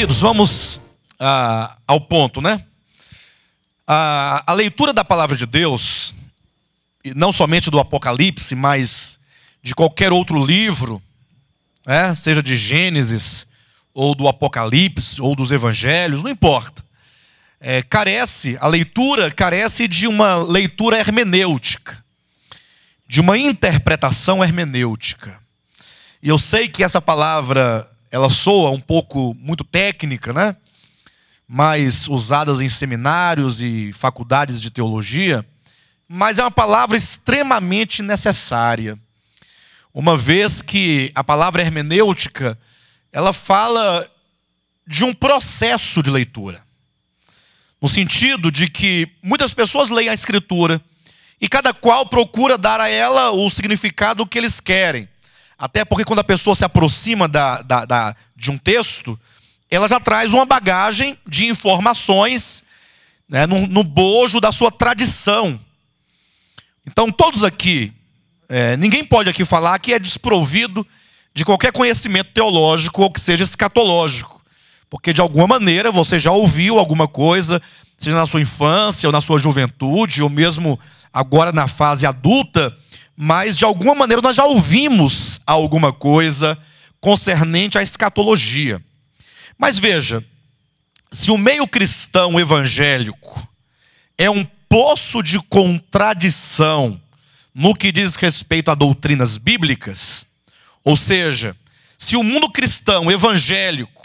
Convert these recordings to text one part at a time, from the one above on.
Queridos, vamos ao ponto, né? A leitura da palavra de Deus, e não somente do Apocalipse, mas de qualquer outro livro, seja de Gênesis, ou do Apocalipse, ou dos Evangelhos, não importa. A leitura carece de uma leitura hermenêutica, de uma interpretação hermenêutica. E eu sei que essa palavra, ela soa um pouco muito técnica, né? Mais usadas em seminários e faculdades de teologia, mas é uma palavra extremamente necessária. Uma vez que a palavra hermenêutica, ela fala de um processo de leitura. No sentido de que muitas pessoas leem a Escritura e cada qual procura dar a ela o significado que eles querem. Até porque quando a pessoa se aproxima de um texto, ela já traz uma bagagem de informações, né, no bojo da sua tradição. Então todos aqui, ninguém pode aqui falar que é desprovido de qualquer conhecimento teológico ou que seja escatológico. Porque de alguma maneira você já ouviu alguma coisa, seja na sua infância ou na sua juventude, ou mesmo agora na fase adulta, mas de alguma maneira nós já ouvimos alguma coisa concernente à escatologia. Mas veja, se o meio cristão evangélico é um poço de contradição no que diz respeito a doutrinas bíblicas, ou seja, se o mundo cristão evangélico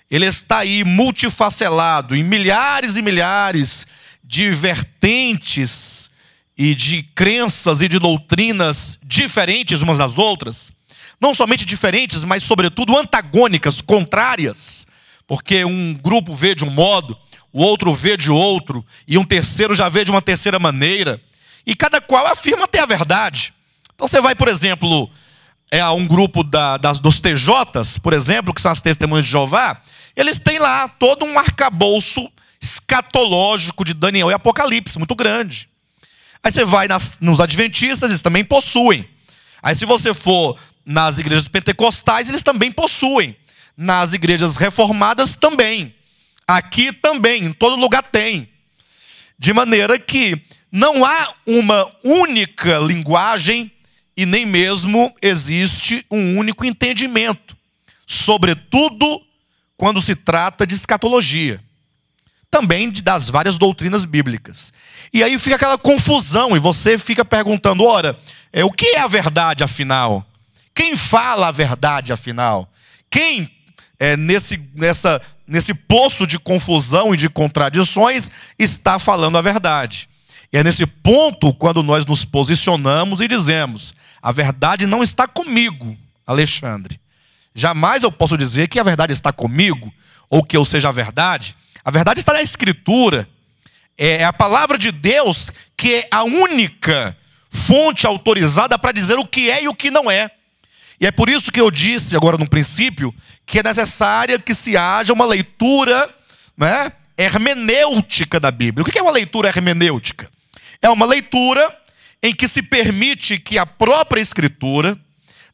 ele está aí multifacelado em milhares e milhares de vertentes e de crenças e de doutrinas diferentes umas das outras, não somente diferentes, mas sobretudo antagônicas, contrárias, porque um grupo vê de um modo, o outro vê de outro, e um terceiro já vê de uma terceira maneira, e cada qual afirma ter a verdade. Então você vai, por exemplo, a um grupo dos TJs, por exemplo, que são as Testemunhas de Jeová, eles têm lá todo um arcabouço escatológico de Daniel e Apocalipse, muito grande. Aí você vai nos adventistas, eles também possuem. Aí se você for nas igrejas pentecostais, eles também possuem. Nas igrejas reformadas também. Aqui também, em todo lugar tem. De maneira que não há uma única linguagem e nem mesmo existe um único entendimento. Sobretudo quando se trata de escatologia. Também das várias doutrinas bíblicas. E aí fica aquela confusão e você fica perguntando, ora, o que é a verdade afinal? Quem fala a verdade afinal? Quem, nesse poço de confusão e de contradições, está falando a verdade? E é nesse ponto quando nós nos posicionamos e dizemos, a verdade não está comigo, Alexandre. Jamais eu posso dizer que a verdade está comigo, ou que eu seja a verdade. A verdade está na Escritura. É a palavra de Deus que é a única fonte autorizada para dizer o que é e o que não é. E é por isso que eu disse agora no princípio que é necessária que se haja uma leitura, né, hermenêutica da Bíblia. O que é uma leitura hermenêutica? É uma leitura em que se permite que a própria Escritura,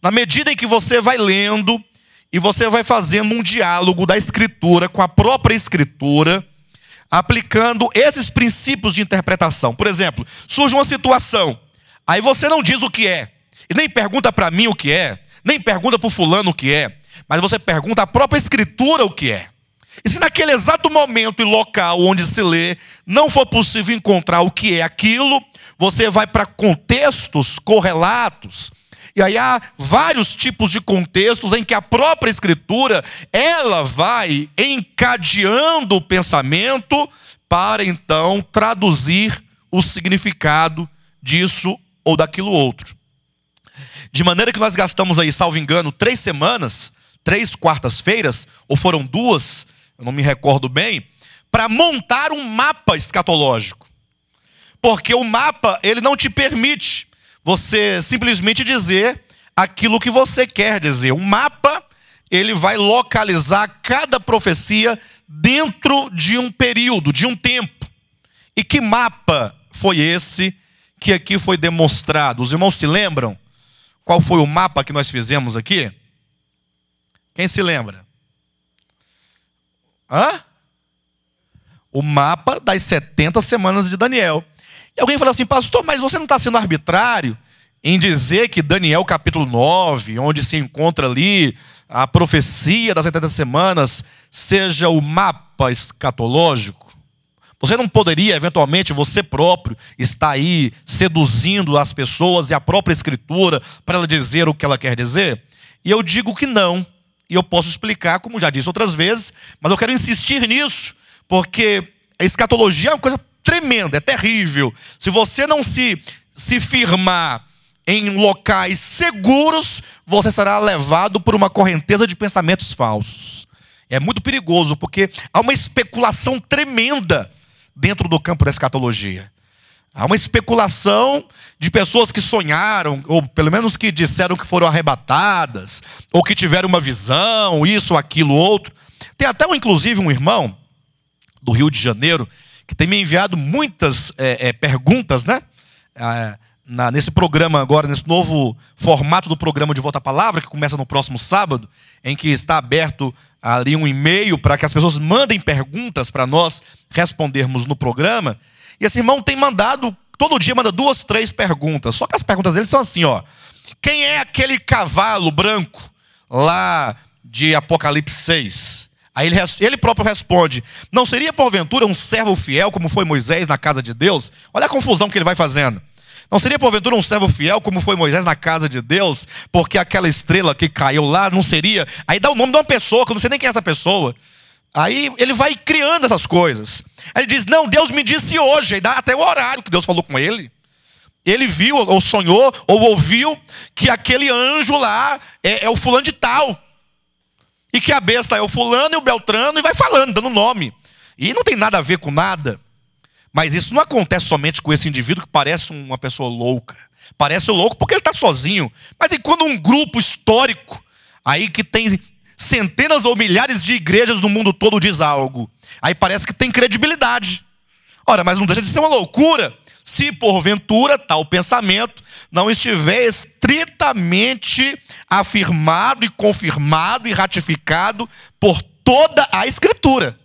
na medida em que você vai lendo e você vai fazendo um diálogo da Escritura com a própria Escritura, aplicando esses princípios de interpretação. Por exemplo, surge uma situação, aí você não diz o que é, e nem pergunta para mim o que é, nem pergunta para o fulano o que é, mas você pergunta à própria Escritura o que é. E se naquele exato momento e local onde se lê, não for possível encontrar o que é aquilo, você vai para contextos correlatos. E aí há vários tipos de contextos em que a própria Escritura, ela vai encadeando o pensamento para então traduzir o significado disso ou daquilo outro. De maneira que nós gastamos aí, salvo engano, 3 semanas, 3 quartas-feiras, ou foram 2, eu não me recordo bem, para montar um mapa escatológico. Porque o mapa, ele não te permite você simplesmente dizer aquilo que você quer dizer. O mapa, ele vai localizar cada profecia dentro de um período, de um tempo. E que mapa foi esse que aqui foi demonstrado? Os irmãos se lembram? Qual foi o mapa que nós fizemos aqui? Quem se lembra? Hã? O mapa das 70 semanas de Daniel. E alguém fala assim, pastor, mas você não está sendo arbitrário em dizer que Daniel capítulo 9, onde se encontra ali a profecia das 70 semanas, seja o mapa escatológico? Você não poderia, eventualmente, você próprio, estar aí seduzindo as pessoas e a própria escritura para ela dizer o que ela quer dizer? E eu digo que não. E eu posso explicar, como já disse outras vezes, mas eu quero insistir nisso, porque a escatologia é uma coisa tremenda, é terrível. Se você não se firmar em locais seguros, você será levado por uma correnteza de pensamentos falsos. É muito perigoso, porque há uma especulação tremenda dentro do campo da escatologia. Há uma especulação de pessoas que sonharam, ou pelo menos que disseram que foram arrebatadas, ou que tiveram uma visão, isso, aquilo, outro. Tem até, inclusive, um irmão do Rio de Janeiro, que tem me enviado muitas perguntas, né? Nesse programa agora, nesse novo formato do programa de Volta à Palavra, que começa no próximo sábado, em que está aberto ali um e-mail para que as pessoas mandem perguntas para nós respondermos no programa. E esse irmão tem mandado, todo dia manda 2, 3 perguntas. Só que as perguntas dele são assim, ó. Quem é aquele cavalo branco lá de Apocalipse 6? Aí ele próprio responde, não seria porventura um servo fiel como foi Moisés na casa de Deus? Olha a confusão que ele vai fazendo. Não seria porventura um servo fiel como foi Moisés na casa de Deus? Porque aquela estrela que caiu lá não seria... Aí dá o nome de uma pessoa, que eu não sei nem quem é essa pessoa. Aí ele vai criando essas coisas. Aí ele diz, não, Deus me disse hoje. Aí dá até o horário que Deus falou com ele. Ele viu, ou sonhou, ou ouviu que aquele anjo lá é o fulano de tal. E que a besta é o fulano e o beltrano, e vai falando, dando nome. E não tem nada a ver com nada. Mas isso não acontece somente com esse indivíduo que parece uma pessoa louca. Parece louco porque ele está sozinho. Mas e quando um grupo histórico, aí que tem centenas ou milhares de igrejas no mundo todo diz algo, aí parece que tem credibilidade. Ora, mas não deixa de ser uma loucura, se porventura tal pensamento não estiver estritamente afirmado e confirmado e ratificado por toda a Escritura.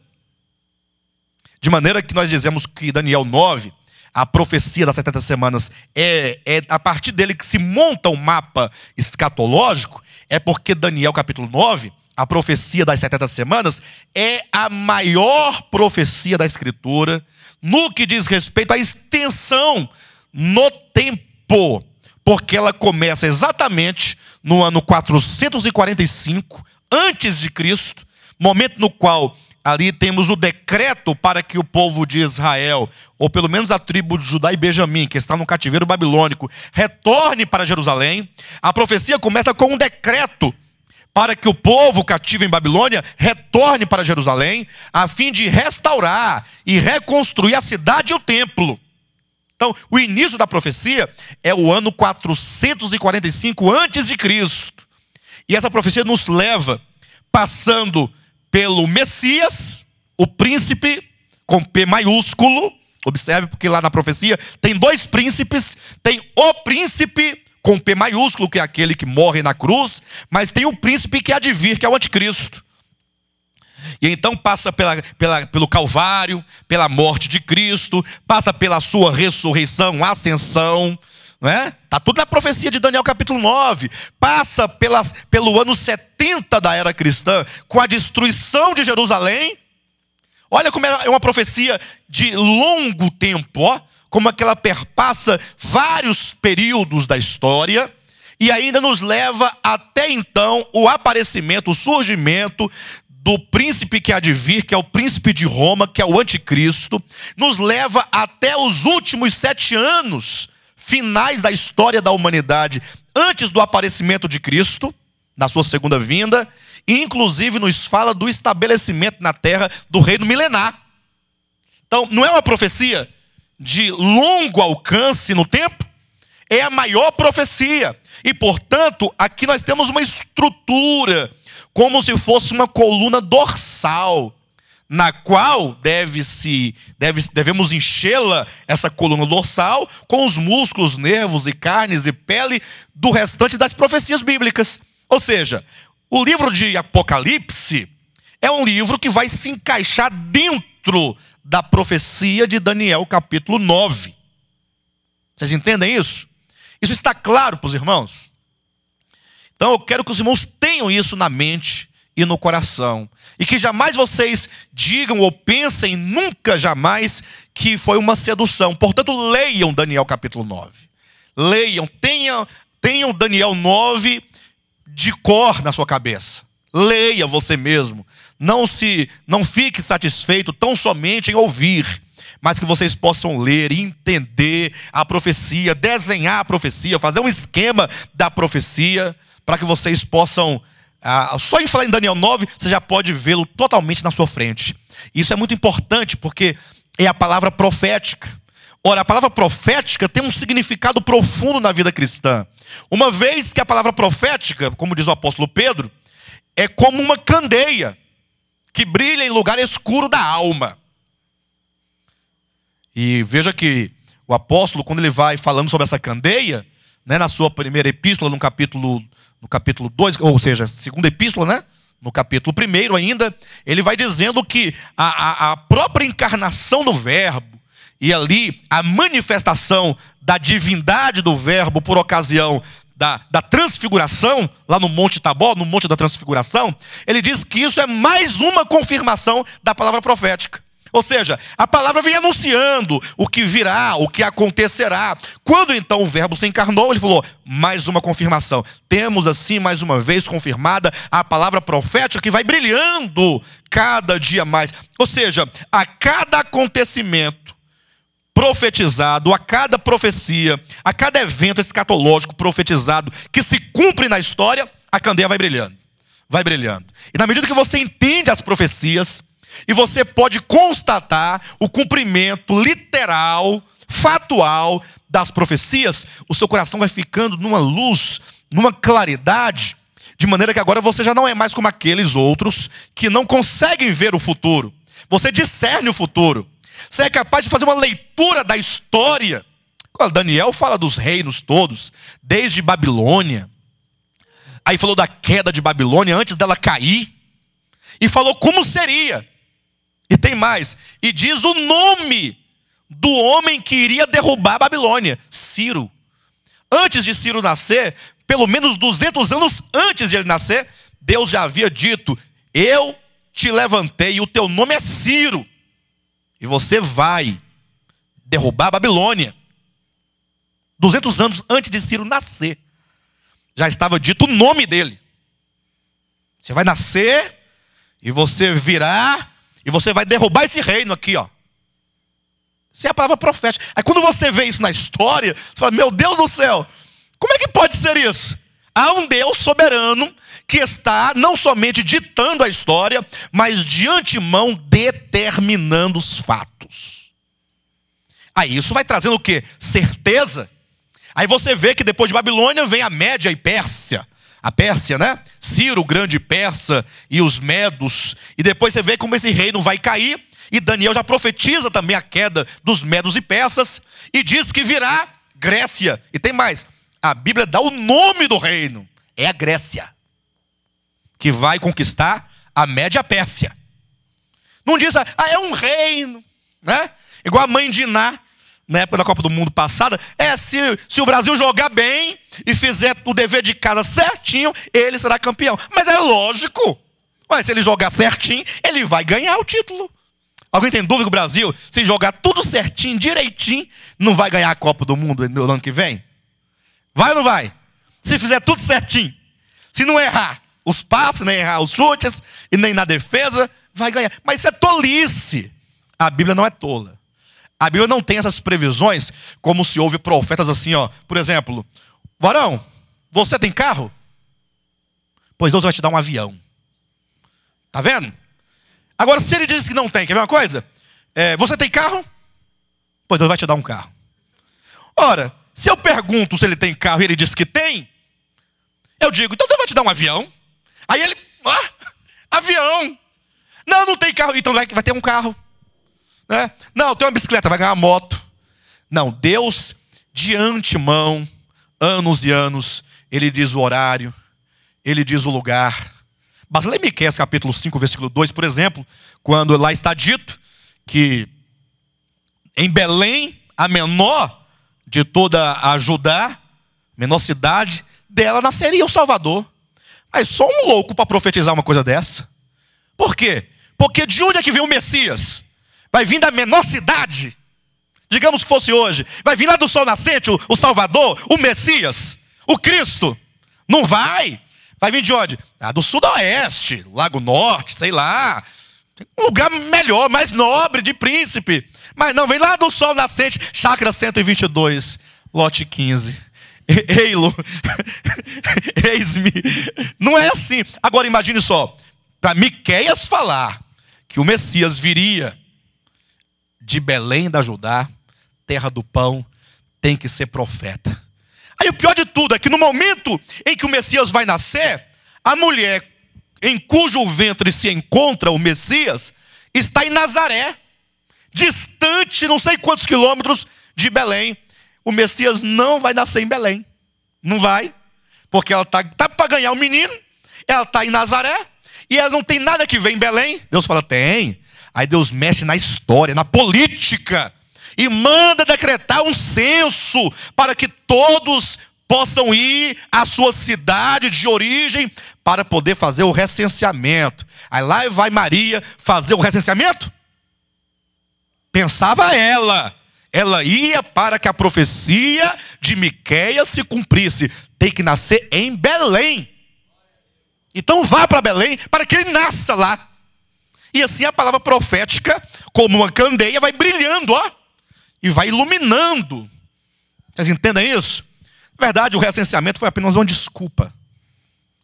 De maneira que nós dizemos que Daniel 9, a profecia das 70 semanas, é a partir dele que se monta um mapa escatológico, é porque Daniel capítulo 9, a profecia das 70 semanas, é a maior profecia da Escritura no que diz respeito à extensão no tempo, porque ela começa exatamente no ano 445 antes de Cristo, momento no qual ali temos o decreto para que o povo de Israel, ou pelo menos a tribo de Judá e Benjamim, que está no cativeiro babilônico, retorne para Jerusalém. A profecia começa com um decreto para que o povo cativo em Babilônia retorne para Jerusalém, a fim de restaurar e reconstruir a cidade e o templo. Então, o início da profecia é o ano 445 antes de Cristo. E essa profecia nos leva, passando pelo Messias, o príncipe, com P maiúsculo. Observe, porque lá na profecia tem 2 príncipes. Tem o príncipe, com P maiúsculo, que é aquele que morre na cruz. Mas tem o príncipe que há de vir, que é o anticristo. E então passa pelo Calvário, pela morte de Cristo, passa pela sua ressurreição, ascensão. Está tudo na profecia de Daniel capítulo 9. Passa pelo ano 70 da era cristã, com a destruição de Jerusalém. Olha como é uma profecia de longo tempo, ó, como é que ela perpassa vários períodos da história. E ainda nos leva até então o aparecimento, o surgimento do príncipe que há de vir, que é o príncipe de Roma, que é o anticristo. Nos leva até os últimos 7 anos finais da história da humanidade, antes do aparecimento de Cristo, na sua segunda vinda, e inclusive nos fala do estabelecimento na terra do reino milenar. Então, não é uma profecia de longo alcance no tempo, é a maior profecia. E, portanto, aqui nós temos uma estrutura, como se fosse uma coluna dorsal, na qual devemos enchê-la, essa coluna dorsal, com os músculos, nervos e carnes e pele do restante das profecias bíblicas. Ou seja, o livro de Apocalipse é um livro que vai se encaixar dentro da profecia de Daniel capítulo 9. Vocês entendem isso? Isso está claro para os irmãos? Então eu quero que os irmãos tenham isso na mente e no coração. E que jamais vocês digam ou pensem nunca jamais que foi uma sedução. Portanto, leiam Daniel capítulo 9. Leiam, tenham Daniel 9 de cor na sua cabeça. Leia você mesmo. Não fique satisfeito tão somente em ouvir, mas que vocês possam ler e entender a profecia, desenhar a profecia, fazer um esquema da profecia, para que vocês possam, só em falar em Daniel 9, você já pode vê-lo totalmente na sua frente. Isso é muito importante, porque é a palavra profética. Ora, a palavra profética tem um significado profundo na vida cristã. Uma vez que a palavra profética, como diz o apóstolo Pedro, é como uma candeia que brilha em lugar escuro da alma. E veja que o apóstolo, quando ele vai falando sobre essa candeia, né, na sua primeira epístola, no capítulo 2, ou seja, segunda epístola, né, no capítulo 1 ainda, ele vai dizendo que a própria encarnação do verbo, e ali a manifestação da divindade do verbo por ocasião da transfiguração, lá no Monte Tabor, no Monte da Transfiguração, ele diz que isso é mais uma confirmação da palavra profética. Ou seja, a palavra vem anunciando o que virá, o que acontecerá. Quando então o verbo se encarnou, ele falou, mais uma confirmação. Temos assim, mais uma vez, confirmada a palavra profética que vai brilhando cada dia mais. Ou seja, a cada acontecimento profetizado, a cada profecia, a cada evento escatológico profetizado que se cumpre na história, a candeia vai brilhando. Vai brilhando. E na medida que você entende as profecias, e você pode constatar o cumprimento literal, fatual das profecias, o seu coração vai ficando numa luz, numa claridade, de maneira que agora você já não é mais como aqueles outros que não conseguem ver o futuro. Você discerne o futuro. Você é capaz de fazer uma leitura da história. Daniel fala dos reinos todos, desde Babilônia. Aí falou da queda de Babilônia antes dela cair. E falou como seria. E tem mais. E diz o nome do homem que iria derrubar a Babilônia. Ciro. Antes de Ciro nascer, pelo menos 200 anos antes de ele nascer, Deus já havia dito, eu te levantei e o teu nome é Ciro. E você vai derrubar a Babilônia. 200 anos antes de Ciro nascer, já estava dito o nome dele. Você vai nascer e você virá e você vai derrubar esse reino aqui, ó. Isso é a palavra profética. Aí quando você vê isso na história, você fala, meu Deus do céu, como é que pode ser isso? Há um Deus soberano que está não somente ditando a história, mas de antemão determinando os fatos. Aí isso vai trazendo o quê? Certeza. Aí você vê que depois de Babilônia vem a Média e Pérsia. A Pérsia, né? Ciro, o grande persa, e os medos. E depois você vê como esse reino vai cair. E Daniel já profetiza também a queda dos medos e persas. E diz que virá Grécia. E tem mais. A Bíblia dá o nome do reino. É a Grécia. Que vai conquistar a Média Pérsia. Não diz, é um reino, né? Igual a mãe de Iná, na época da Copa do Mundo passada. Se o Brasil jogar bem e fizer o dever de casa certinho, ele será campeão. Mas é lógico. Se ele jogar certinho, ele vai ganhar o título. Alguém tem dúvida que o Brasil, se jogar tudo certinho, direitinho, não vai ganhar a Copa do Mundo no ano que vem? Vai ou não vai? Se fizer tudo certinho. Se não errar os passes, nem errar os chutes, e nem na defesa, vai ganhar. Mas isso é tolice. A Bíblia não é tola. A Bíblia não tem essas previsões, como se houve profetas assim, ó. Por exemplo, varão, você tem carro? Pois Deus vai te dar um avião. Tá vendo? Agora, se ele diz que não tem, quer ver uma coisa? Você tem carro? Pois Deus vai te dar um carro. Ora, se eu pergunto se ele tem carro e ele diz que tem, eu digo, então Deus vai te dar um avião? Aí ele, avião. Não tem carro, então vai ter um carro. Né? Não, tem uma bicicleta, vai ganhar uma moto. Não, Deus, de antemão, anos e anos, Ele diz o horário, Ele diz o lugar. Basta ler Miqueias capítulo 5, versículo 2, por exemplo, quando lá está dito que em Belém, a menor de toda a Judá, menor cidade, dela nasceria o Salvador. Mas só um louco para profetizar uma coisa dessa. Por quê? Porque de onde é que vem o Messias? Vai vir da menor cidade. Digamos que fosse hoje. Vai vir lá do sol nascente, o Salvador, o Messias, o Cristo. Não vai. Vai vir de onde? Do sudoeste, Lago Norte, sei lá. Um lugar melhor, mais nobre, de príncipe. Mas não, vem lá do sol nascente, chácara 122, lote 15. Eilo, eis-me. Não é assim. Agora imagine só, para Miqueias falar que o Messias viria de Belém da Judá, terra do pão, tem que ser profeta. Aí o pior de tudo é que no momento em que o Messias vai nascer, a mulher em cujo ventre se encontra o Messias está em Nazaré, distante não sei quantos quilômetros de Belém. O Messias não vai nascer em Belém. Não vai. Porque ela está para ganhar o menino. Ela está em Nazaré. E ela não tem nada que ver em Belém. Deus fala, tem. Aí Deus mexe na história, na política. E manda decretar um censo para que todos possam ir à sua cidade de origem para poder fazer o recenseamento. Aí lá vai Maria fazer o recenseamento? Pensava ela. Ela ia para que a profecia de Miqueias se cumprisse. Tem que nascer em Belém. Então vá para Belém para que ele nasça lá. E assim a palavra profética, como uma candeia, vai brilhando, ó, e vai iluminando. Vocês entendem isso? Na verdade, o recenseamento foi apenas uma desculpa.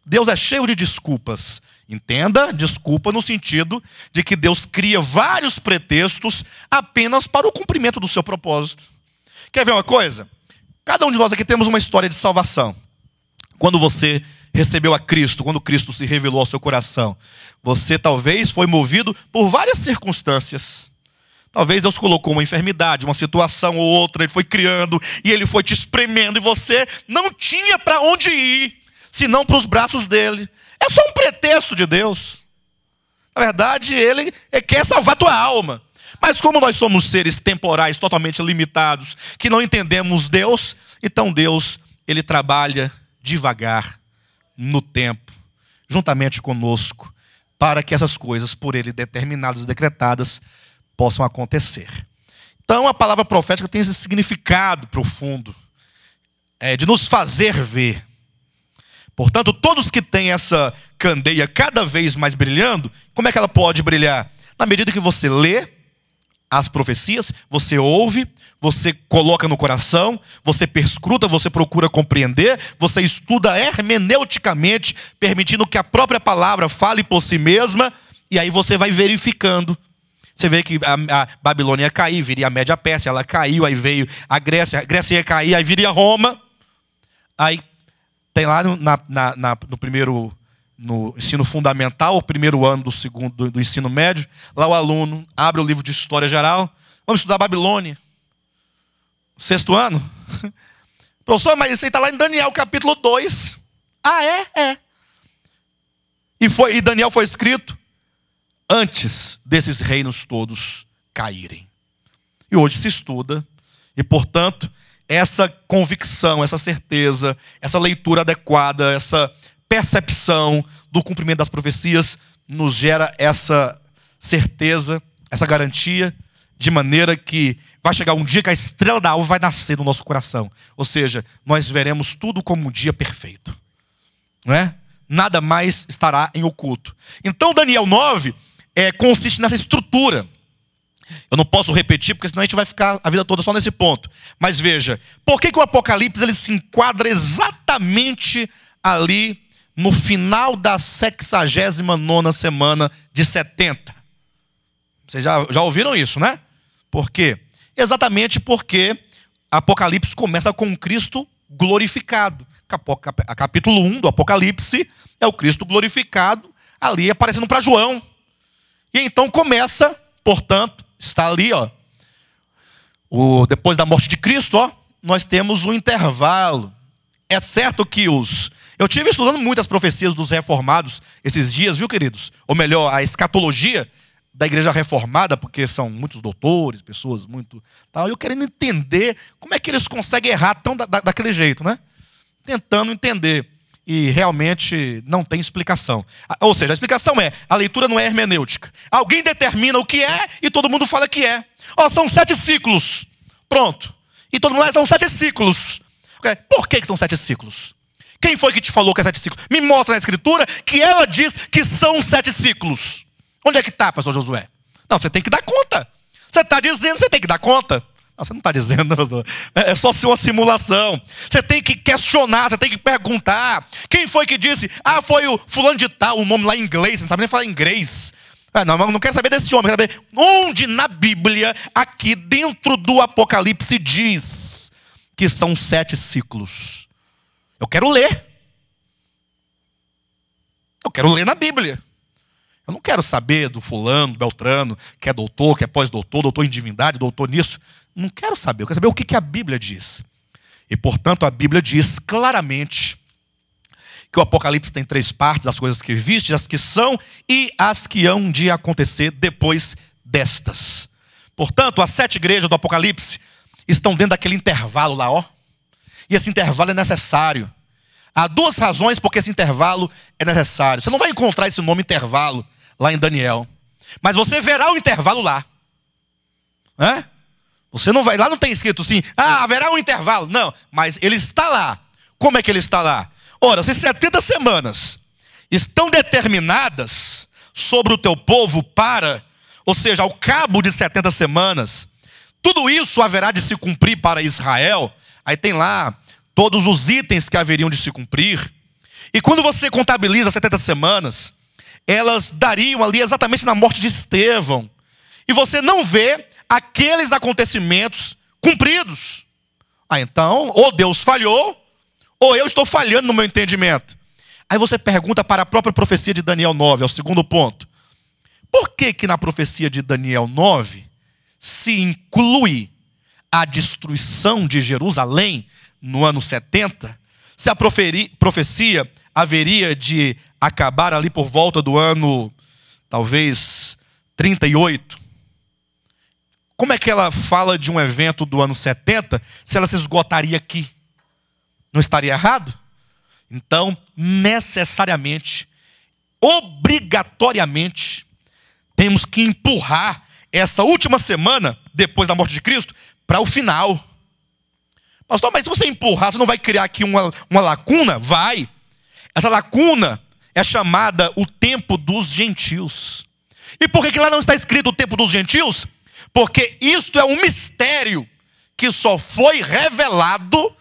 Deus é cheio de desculpas. Entenda, desculpa no sentido de que Deus cria vários pretextos apenas para o cumprimento do seu propósito. Quer ver uma coisa? Cada um de nós aqui temos uma história de salvação. Quando você recebeu a Cristo, quando Cristo se revelou ao seu coração, você talvez foi movido por várias circunstâncias. Talvez Deus colocou uma enfermidade, uma situação ou outra, Ele foi criando e Ele foi te espremendo e você não tinha para onde ir, senão para os braços dEle. É só um pretexto de Deus. Na verdade, Ele quer salvar a tua alma. Mas como nós somos seres temporais, totalmente limitados, que não entendemos Deus, então Deus, Ele trabalha devagar no tempo, juntamente conosco, para que essas coisas por Ele determinadas e decretadas possam acontecer. Então a palavra profética tem esse significado profundo, de nos fazer ver. Portanto, todos que têm essa candeia cada vez mais brilhando, como é que ela pode brilhar? Na medida que você lê as profecias, você ouve, você coloca no coração, você perscruta, você procura compreender, você estuda hermeneuticamente, permitindo que a própria palavra fale por si mesma, e aí você vai verificando. Você vê que a Babilônia ia cair, viria a Média Pérsia, ela caiu, aí veio a Grécia ia cair, aí viria Roma. Aí tem lá no ensino fundamental, o primeiro ano do ensino médio, lá o aluno abre o livro de História Geral, vamos estudar a Babilônia. Sexto ano? Professor, mas isso aí está lá em Daniel capítulo 2. Ah, é? E Daniel foi escrito antes desses reinos todos caírem. E hoje se estuda, e portanto, essa convicção, essa certeza, essa leitura adequada, essa percepção do cumprimento das profecias nos gera essa certeza, essa garantia, de maneira que vai chegar um dia que a estrela da alva vai nascer no nosso coração. Ou seja, nós veremos tudo como um dia perfeito. Não é? Nada mais estará em oculto. Então Daniel 9 consiste nessa estrutura. Eu não posso repetir, porque senão a gente vai ficar a vida toda só nesse ponto. Mas veja, por que o Apocalipse ele se enquadra exatamente ali no final da 69ª semana de 70? Vocês já ouviram isso, né? Por quê? Exatamente porque Apocalipse começa com Cristo glorificado. Capítulo 1 do Apocalipse é o Cristo glorificado ali aparecendo para João. E então começa, portanto, está ali, ó, depois da morte de Cristo, ó, nós temos um intervalo. É certo que Eu tive estudando muitas profecias dos reformados esses dias, viu, queridos? Ou melhor, a escatologia da igreja reformada, porque são muitos doutores, pessoas muito tal. E eu querendo entender como é que eles conseguem errar tão daquele jeito, né? Tentando entender. E realmente não tem explicação. Ou seja, a explicação é, a leitura não é hermenêutica. Alguém determina o que é e todo mundo fala que é. Ó, são 7 ciclos. Pronto. E todo mundo são 7 ciclos. Por que são 7 ciclos? Quem foi que te falou que é 7 ciclos? Me mostra na escritura que ela diz que são 7 ciclos. Onde é que está, pastor Josué? Não, você tem que dar conta. Você está dizendo, você tem que dar conta. Não, você não está dizendo, pastor. É só ser uma simulação. Você tem que questionar, você tem que perguntar. Quem foi que disse? Ah, foi o fulano de tal, o nome lá em inglês. Você não sabe nem falar inglês. Não quero saber desse homem. Quero saber onde na Bíblia, aqui dentro do Apocalipse, diz que são 7 ciclos. Eu quero ler. Eu quero ler na Bíblia. Eu não quero saber do fulano, do beltrano, que é doutor, que é pós-doutor, doutor em divindade, doutor nisso. Não quero saber. Eu quero saber o que a Bíblia diz. E, portanto, a Bíblia diz claramente que o Apocalipse tem 3 partes, as coisas que viste, as que são e as que hão de acontecer depois destas. Portanto, as 7 igrejas do Apocalipse estão dentro daquele intervalo lá, ó. E esse intervalo é necessário. Há 2 razões porque esse intervalo é necessário. Você não vai encontrar esse nome intervalo lá em Daniel. Mas você verá o intervalo lá. Você não vai, lá não tem escrito assim, haverá um intervalo. Não, mas ele está lá. Como é que ele está lá? Ora, se 70 semanas estão determinadas sobre o teu povo ou seja, ao cabo de 70 semanas, tudo isso haverá de se cumprir para Israel. Aí tem lá todos os itens que haveriam de se cumprir. E quando você contabiliza 70 semanas, elas dariam ali exatamente na morte de Estevão. E você não vê aqueles acontecimentos cumpridos. Então, ou Deus falhou, ou eu estou falhando no meu entendimento. Aí você pergunta para a própria profecia de Daniel 9, é o segundo ponto. Por que na profecia de Daniel 9 se inclui a destruição de Jerusalém no ano 70, se a profecia haveria de acabar ali por volta do ano, talvez, 38? Como é que ela fala de um evento do ano 70, se ela se esgotaria aqui? Não estaria errado? Então, necessariamente, obrigatoriamente, temos que empurrar essa última semana, depois da morte de Cristo, para o final. Pastor, mas se você empurrar, você não vai criar aqui uma lacuna? Vai. Essa lacuna é chamada o tempo dos gentios. E por que lá não está escrito o tempo dos gentios? Porque isto é um mistério que só foi revelado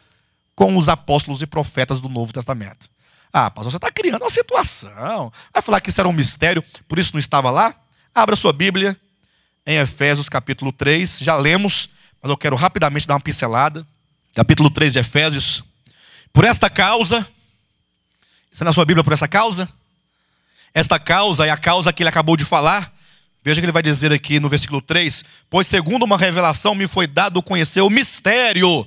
com os apóstolos e profetas do Novo Testamento. Pastor, você está criando uma situação. Vai falar que isso era um mistério, por isso não estava lá? Abra sua Bíblia em Efésios capítulo 3. Já lemos, mas eu quero rapidamente dar uma pincelada. Capítulo 3 de Efésios. Por esta causa, está na sua Bíblia por essa causa? Esta causa é a causa que ele acabou de falar. Veja que ele vai dizer aqui no versículo 3. Pois segundo uma revelação me foi dado conhecer o mistério,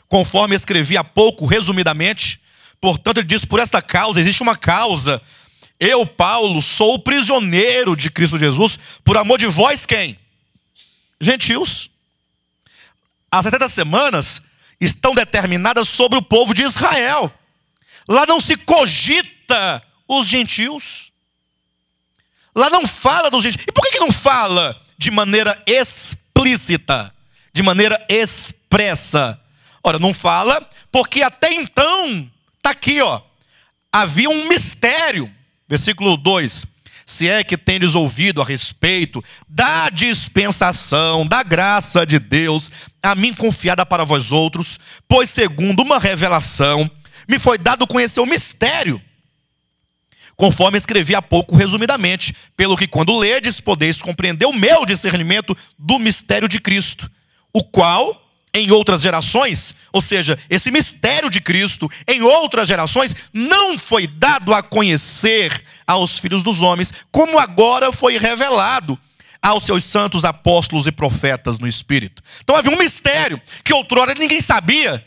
conforme escrevi há pouco, resumidamente. Portanto, ele diz, por esta causa, existe uma causa. Eu, Paulo, sou o prisioneiro de Cristo Jesus, por amor de vós, quem? Gentios. As 70 semanas estão determinadas sobre o povo de Israel. Lá não se cogita os gentios. Lá não fala dos gentios. E por que não fala de maneira explícita? De maneira expressa? Ora, não fala porque até então, está aqui, ó. Havia um mistério. Versículo 2. Se é que tendes ouvido a respeito da dispensação, da graça de Deus, a mim confiada para vós outros, pois segundo uma revelação, me foi dado conhecer o mistério, conforme escrevi há pouco resumidamente, pelo que quando ledes, podeis compreender o meu discernimento do mistério de Cristo, o qual, em outras gerações, ou seja, esse mistério de Cristo, em outras gerações, não foi dado a conhecer aos filhos dos homens, como agora foi revelado aos seus santos apóstolos e profetas no Espírito. Então havia um mistério que outrora ninguém sabia,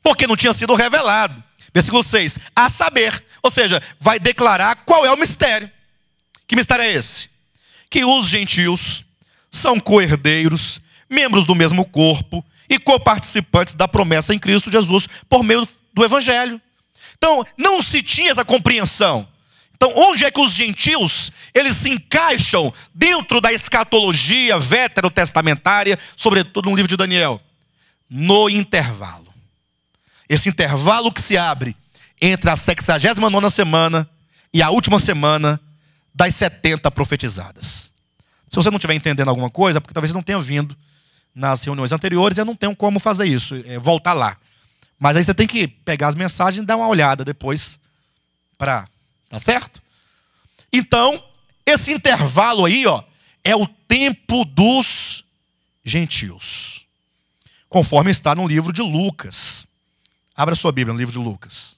porque não tinha sido revelado. Versículo 6, a saber, ou seja, vai declarar qual é o mistério. Que mistério é esse? Que os gentios são co-herdeiros, membros do mesmo corpo e coparticipantes da promessa em Cristo Jesus por meio do Evangelho. Então, não se tinha essa compreensão. Então, onde é que os gentios, eles se encaixam dentro da escatologia veterotestamentária, sobretudo no livro de Daniel? No intervalo. Esse intervalo que se abre entre a 69ª semana e a última semana das 70 profetizadas. Se você não estiver entendendo alguma coisa, porque talvez você não tenha vindo nas reuniões anteriores, eu não tenho como fazer isso, voltar lá. Mas aí você tem que pegar as mensagens e dar uma olhada depois para... Tá certo? Então, esse intervalo aí, ó, é o tempo dos gentios. Conforme está no livro de Lucas. Abra sua Bíblia no livro de Lucas.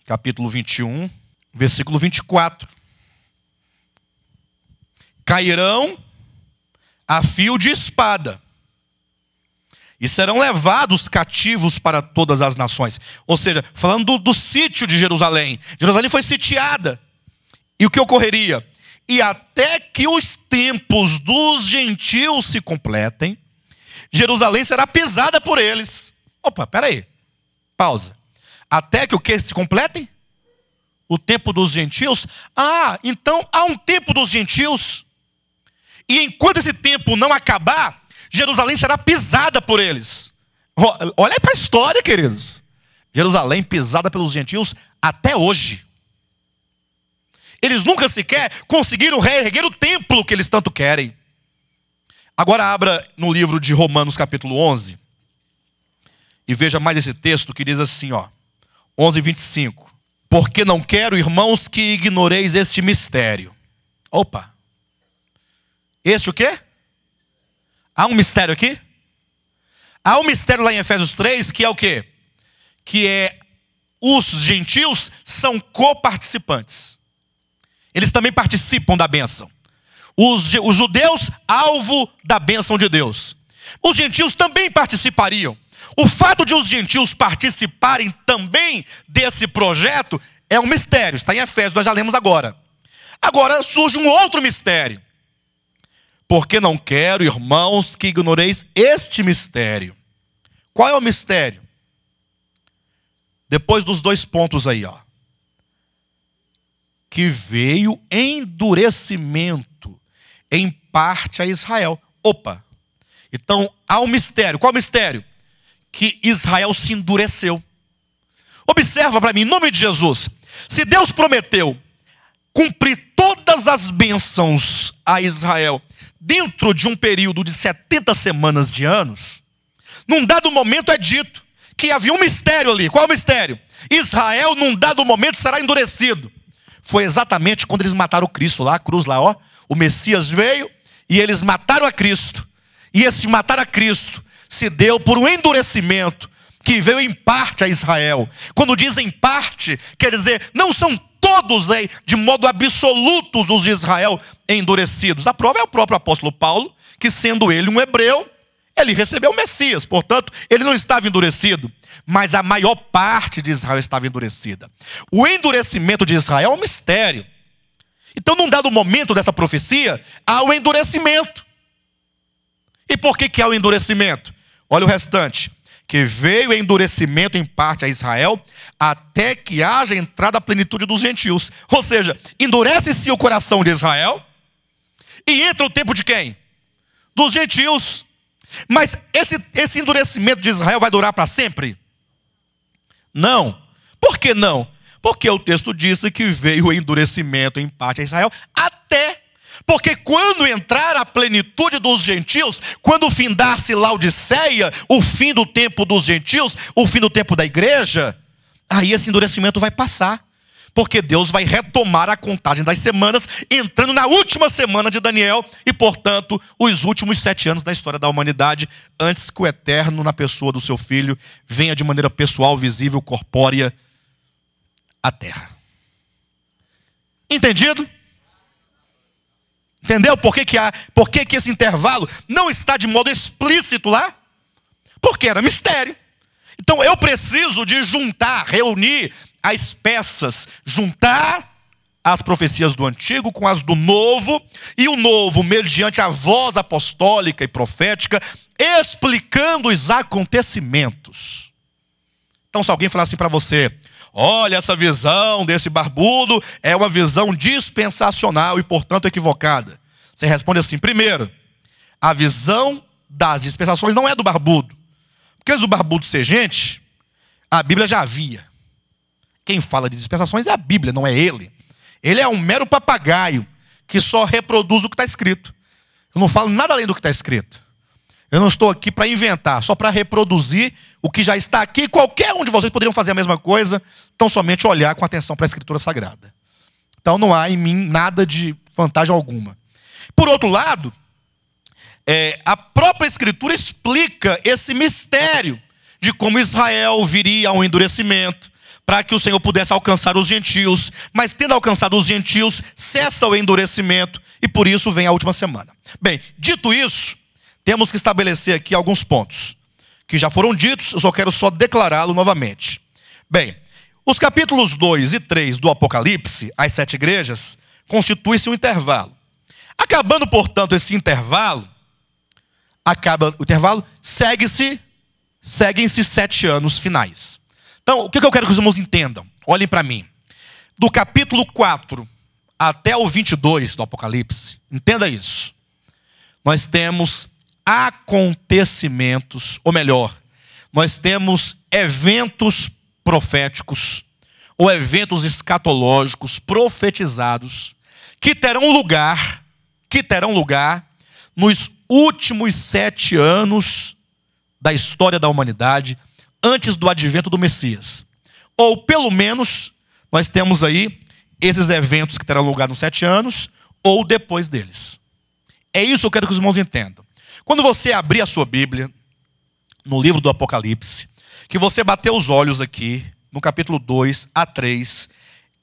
Capítulo 21, versículo 24. Cairão a fio de espada, e serão levados cativos para todas as nações. Ou seja, falando do sítio de Jerusalém. Jerusalém foi sitiada. E o que ocorreria? E até que os tempos dos gentios se completem, Jerusalém será pisada por eles. Opa, peraí. Pausa. Até que o que se completem? O tempo dos gentios? Ah, então há um tempo dos gentios. E enquanto esse tempo não acabar, Jerusalém será pisada por eles. Olha aí para a história, queridos. Jerusalém pisada pelos gentios até hoje. Eles nunca sequer conseguiram reerguer o templo que eles tanto querem. Agora abra no livro de Romanos capítulo 11. E veja mais esse texto que diz assim, ó. 11:25. Porque não quero, irmãos, que ignoreis este mistério. Opa. Este o quê? Há um mistério aqui? Há um mistério lá em Efésios 3, que é o quê? Que é os gentios são coparticipantes. Eles também participam da bênção. Os judeus, alvo da bênção de Deus. Os gentios também participariam. O fato de os gentios participarem também desse projeto é um mistério. Está em Efésios, nós já lemos agora. Agora surge um outro mistério. Porque não quero, irmãos, que ignoreis este mistério. Qual é o mistério? Depois dos dois pontos aí, ó. Que veio endurecimento em parte a Israel. Opa! Então, há um mistério. Qual é o mistério? Que Israel se endureceu. Observa para mim, em nome de Jesus. Se Deus prometeu cumprir todas as bênçãos a Israel dentro de um período de 70 semanas de anos, num dado momento é dito que havia um mistério ali. Qual é o mistério? Israel, num dado momento, será endurecido. Foi exatamente quando eles mataram Cristo lá, a cruz lá, ó. O Messias veio e eles mataram a Cristo. E esse matar a Cristo se deu por um endurecimento que veio em parte a Israel. Quando diz em parte, quer dizer, não são todos de modo absoluto os de Israel endurecidos. A prova é o próprio apóstolo Paulo, que sendo ele um hebreu, ele recebeu o Messias, portanto, ele não estava endurecido. Mas a maior parte de Israel estava endurecida. O endurecimento de Israel é um mistério. Então, num dado momento dessa profecia, há o endurecimento. E por que há o endurecimento? Olha o restante. Que veio endurecimento em parte a Israel, até que haja entrada a plenitude dos gentios. Ou seja, endurece-se o coração de Israel, e entra o tempo de quem? Dos gentios. Mas esse endurecimento de Israel vai durar para sempre? Não. Por que não? Porque o texto disse que veio o endurecimento em parte a Israel até. Porque quando entrar a plenitude dos gentios, quando findar-se Laodiceia, o fim do tempo dos gentios, o fim do tempo da igreja, aí esse endurecimento vai passar. Porque Deus vai retomar a contagem das semanas, entrando na última semana de Daniel, e portanto, os últimos 7 anos da história da humanidade, antes que o Eterno, na pessoa do seu Filho, venha de maneira pessoal, visível, corpórea, à terra. Entendido? Entendeu por que esse intervalo não está de modo explícito lá? Porque era mistério. Então eu preciso de juntar, reunir as peças, juntar as profecias do Antigo com as do Novo, e o Novo, mediante a voz apostólica e profética, explicando os acontecimentos. Então, se alguém falar assim para você: olha, essa visão desse barbudo é uma visão dispensacional e, portanto, equivocada, você responde assim: primeiro, a visão das dispensações não é do barbudo, porque antes do barbudo ser gente, a Bíblia já havia. Quem fala de dispensações é a Bíblia, não é ele. Ele é um mero papagaio que só reproduz o que está escrito. Eu não falo nada além do que está escrito. Eu não estou aqui para inventar, só para reproduzir o que já está aqui. Qualquer um de vocês poderiam fazer a mesma coisa, então somente olhar com atenção para a Escritura Sagrada. Então não há em mim nada de vantagem alguma. Por outro lado, a própria Escritura explica esse mistério de como Israel viria a um endurecimento, para que o Senhor pudesse alcançar os gentios, mas tendo alcançado os gentios, cessa o endurecimento, e por isso vem a última semana. Bem, dito isso, temos que estabelecer aqui alguns pontos, que já foram ditos, eu quero declará-lo novamente. Bem, os capítulos 2 e 3 do Apocalipse, as 7 igrejas, constituem-se um intervalo. Acabando, portanto, esse intervalo, seguem-se 7 anos finais. Então, o que eu quero que os irmãos entendam? Olhem para mim. Do capítulo 4 até o 22 do Apocalipse, entenda isso. Nós temos acontecimentos, ou melhor, nós temos eventos proféticos, ou eventos escatológicos, profetizados, que terão lugar nos últimos 7 anos da história da humanidade, antes do advento do Messias. Ou, pelo menos, nós temos aí esses eventos que terão lugar nos 7 anos, ou depois deles. É isso que eu quero que os irmãos entendam. Quando você abrir a sua Bíblia, no livro do Apocalipse, que você bater os olhos aqui, no capítulo 2 a 3,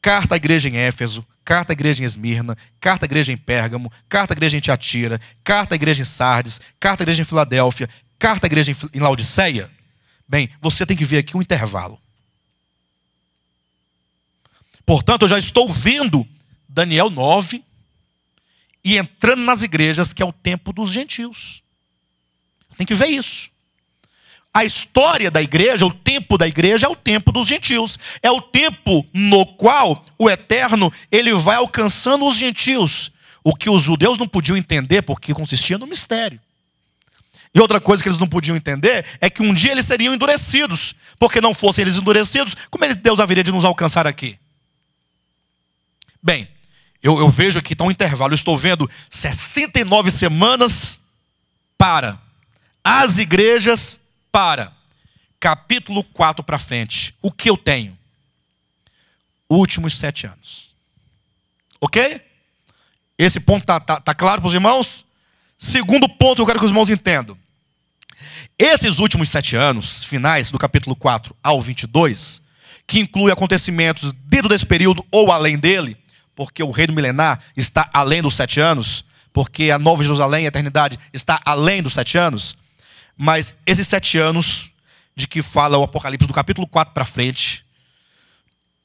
carta à igreja em Éfeso, carta à igreja em Esmirna, carta à igreja em Pérgamo, carta à igreja em Tiatira, carta à igreja em Sardes, carta à igreja em Filadélfia, carta à igreja em Laodiceia, bem, você tem que ver aqui um intervalo. Portanto, eu já estou vendo Daniel 9 e entrando nas igrejas, que é o tempo dos gentios. Tem que ver isso. A história da igreja, o tempo da igreja é o tempo dos gentios. É o tempo no qual o Eterno ele vai alcançando os gentios. O que os judeus não podiam entender, porque consistia no mistério. E outra coisa que eles não podiam entender é que um dia eles seriam endurecidos. Porque não fossem eles endurecidos, como Deus haveria de nos alcançar aqui? Bem, eu vejo aqui, está um intervalo. Eu estou vendo 69 semanas para as igrejas, para capítulo 4 para frente. O que eu tenho? Últimos 7 anos. Ok? Esse ponto está claro para os irmãos? Segundo ponto, eu quero que os irmãos entendam. Esses últimos 7 anos, finais do capítulo 4 ao 22, que inclui acontecimentos dentro desse período ou além dele, porque o reino milenar está além dos 7 anos, porque a Nova Jerusalém, a eternidade, está além dos 7 anos, mas esses 7 anos de que fala o Apocalipse do capítulo 4 para frente,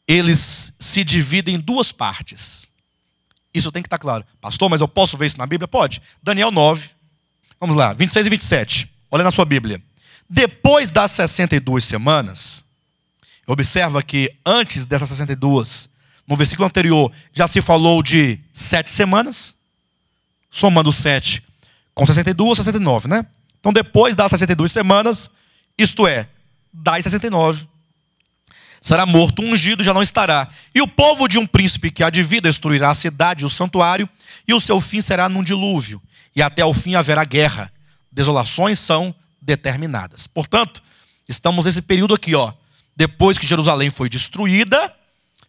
eles se dividem em 2 partes. Isso tem que estar claro. Pastor, mas eu posso ver isso na Bíblia? Pode. Daniel 9, vamos lá, 26 e 27. Olha na sua Bíblia. Depois das 62 semanas, observa que antes dessas 62, no versículo anterior, já se falou de 7 semanas, somando 7 com 62, 69, né? Então depois das 62 semanas, isto é, das 69, será morto um ungido, já não estará. E o povo de um príncipe que há de vir destruirá a cidade e o santuário, e o seu fim será num dilúvio, e até o fim haverá guerra. Desolações são determinadas. Portanto, estamos nesse período aqui, ó, depois que Jerusalém foi destruída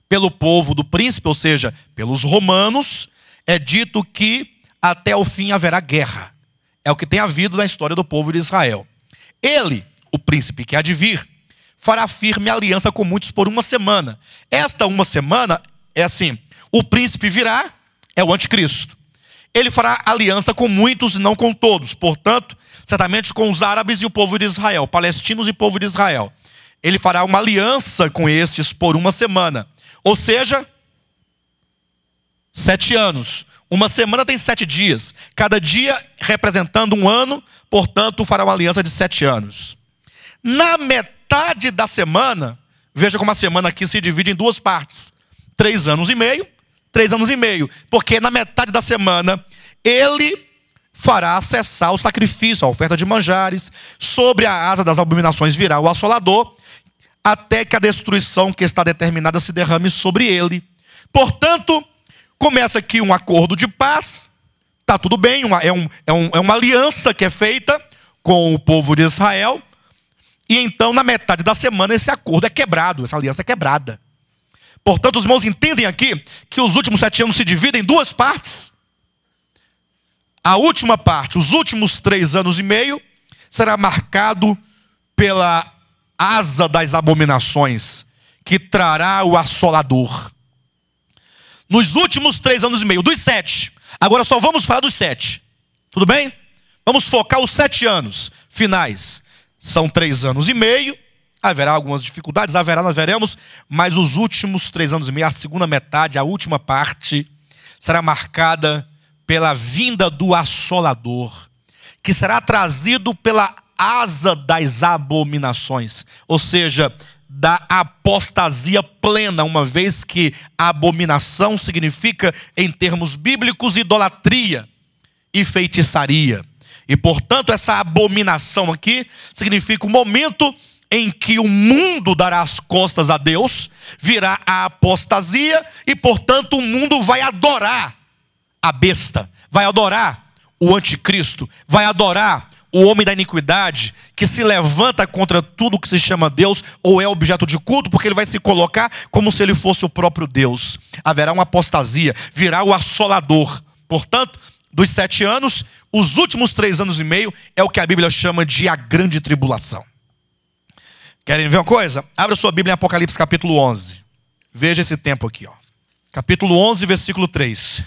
pelo povo do príncipe, ou seja, pelos romanos, é dito que até o fim haverá guerra. É o que tem havido na história do povo de Israel. Ele, o príncipe que há de vir, fará firme aliança com muitos por 1 semana. Esta 1 semana é assim: o príncipe virá, é o anticristo. Ele fará aliança com muitos e não com todos. Portanto, certamente com os árabes e o povo de Israel, palestinos e povo de Israel. ele fará uma aliança com estes por uma semana. Ou seja, 7 anos. Uma semana tem 7 dias. Cada dia representando um ano, portanto, fará uma aliança de 7 anos. Na metade da semana, veja como a semana aqui se divide em 2 partes. 3 anos e meio, 3 anos e meio. Porque na metade da semana, ele fará cessar o sacrifício, a oferta de manjares. Sobre a asa das abominações virá o assolador, até que a destruição que está determinada se derrame sobre ele. Portanto, começa aqui um acordo de paz. Está tudo bem, é uma aliança que é feita com o povo de Israel. E então, na metade da semana, esse acordo é quebrado, essa aliança é quebrada. Portanto, os irmãos entendem aqui que os últimos 7 anos se dividem em 2 partes. A última parte, os últimos 3 anos e meio, será marcado pela asa das abominações, que trará o assolador. Nos últimos 3 anos e meio, dos 7, agora só vamos falar dos 7, tudo bem? Vamos focar os 7 anos finais. São 3 anos e meio, haverá algumas dificuldades, nós veremos, mas os últimos 3 anos e meio, a segunda metade, a última parte, será marcada pela vinda do assolador, que será trazido pela asa das abominações, ou seja, da apostasia plena, uma vez que a abominação significa, em termos bíblicos, idolatria e feitiçaria. E, portanto, essa abominação aqui significa o momento em que o mundo dará as costas a Deus, virá a apostasia e, portanto, o mundo vai adorar a besta, vai adorar o anticristo, vai adorar o homem da iniquidade, que se levanta contra tudo que se chama Deus ou é objeto de culto, porque ele vai se colocar como se ele fosse o próprio Deus. Haverá uma apostasia, virá o assolador. Portanto, dos 7 anos, os últimos 3 anos e meio é o que a Bíblia chama de a grande tribulação. Querem ver uma coisa? Abra sua Bíblia em Apocalipse capítulo 11. Veja esse tempo aqui, ó. Capítulo 11, versículo 3.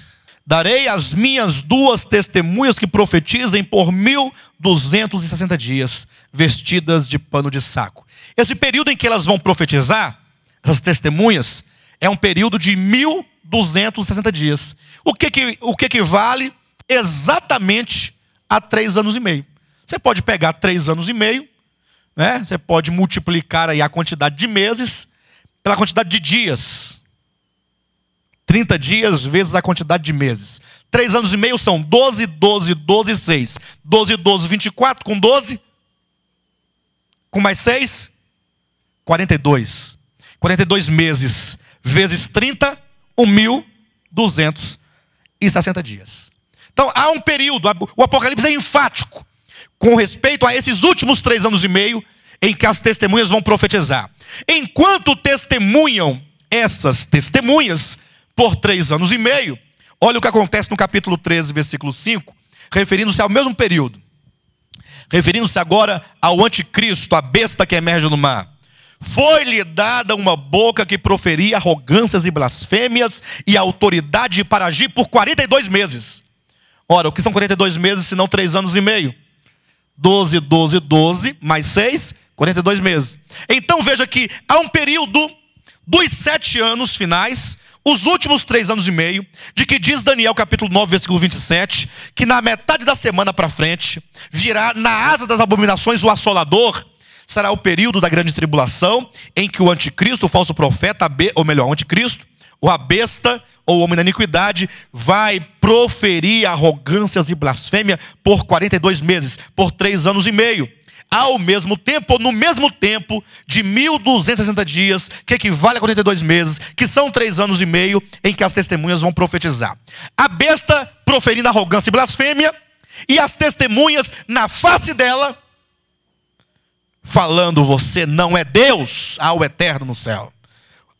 Darei as minhas 2 testemunhas que profetizem por 1260 dias, vestidas de pano de saco. Esse período em que elas vão profetizar, essas testemunhas, é um período de 1260 dias. O que equivale exatamente a 3 anos e meio. Você pode pegar 3 anos e meio, né? Você pode multiplicar aí a quantidade de meses pela quantidade de dias. 30 dias vezes a quantidade de meses. 3 anos e meio são 12, 12, 12, 6. 12, 12, 24, com 12. Com mais 6, 42. 42 meses vezes 30, 1260 dias. Então há um período, o Apocalipse é enfático com respeito a esses últimos 3 anos e meio em que as testemunhas vão profetizar. Enquanto testemunham essas testemunhas por 3 anos e meio, olha o que acontece no capítulo 13, versículo 5, referindo-se ao mesmo período. Referindo-se agora ao anticristo, a besta que emerge no mar. Foi-lhe dada uma boca que proferia arrogâncias e blasfêmias e autoridade para agir por 42 meses. Ora, o que são 42 meses se não 3 anos e meio? 12, 12, 12, mais 6, 42 meses. Então veja que há um período dos 7 anos finais, os últimos 3 anos e meio, de que diz Daniel capítulo 9, versículo 27, que na metade da semana para frente, virá na asa das abominações o assolador. Será o período da grande tribulação, em que o anticristo, o falso profeta, ou melhor, o anticristo, ou a besta, ou o homem da iniquidade, vai proferir arrogâncias e blasfêmia por 42 meses, por 3 anos e meio. Ao mesmo tempo, ou no mesmo tempo de 1260 dias, que equivale a 42 meses, que são 3 anos e meio, em que as testemunhas vão profetizar. A besta proferindo arrogância e blasfêmia, e as testemunhas na face dela, falando: você não é Deus, há o eterno no céu.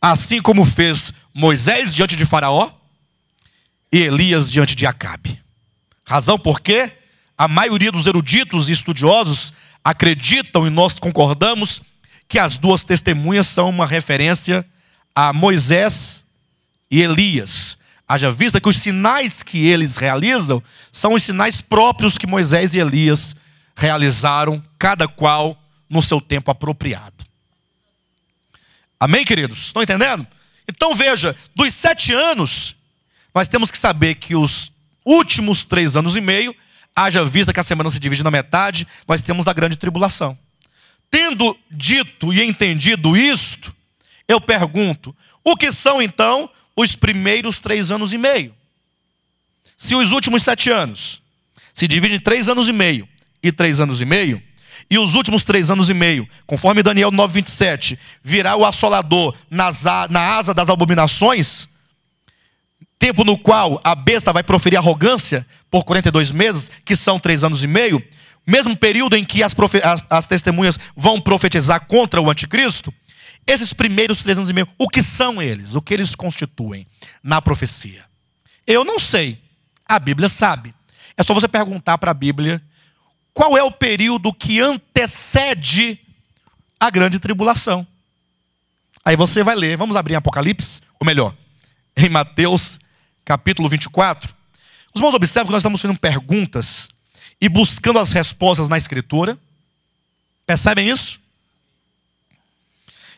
Assim como fez Moisés diante de Faraó e Elias diante de Acabe. Razão por quê? A maioria dos eruditos e estudiosos acreditam, e nós concordamos, que as 2 testemunhas são uma referência a Moisés e Elias. Haja vista que os sinais que eles realizam são os sinais próprios que Moisés e Elias realizaram, cada qual no seu tempo apropriado. Amém, queridos? Estão entendendo? Então veja, dos 7 anos, nós temos que saber que os últimos 3 anos e meio, haja vista que a semana se divide na metade, nós temos a grande tribulação. Tendo dito e entendido isto, eu pergunto, o que são então os primeiros 3 anos e meio? Se os últimos 7 anos se dividem em 3 anos e meio e 3 anos e meio, e os últimos 3 anos e meio, conforme Daniel 9:27, virá o assolador na asa das abominações, tempo no qual a besta vai proferir arrogância por 42 meses, que são 3 anos e meio, mesmo período em que as testemunhas vão profetizar contra o anticristo. Esses primeiros 3 anos e meio, o que são eles? O que eles constituem na profecia? Eu não sei, a Bíblia sabe. É só você perguntar para a Bíblia qual é o período que antecede a grande tribulação. Aí você vai ler, vamos abrir em Apocalipse, ou melhor, em Mateus capítulo 24. Os irmãos observam que nós estamos fazendo perguntas e buscando as respostas na Escritura. Percebem isso?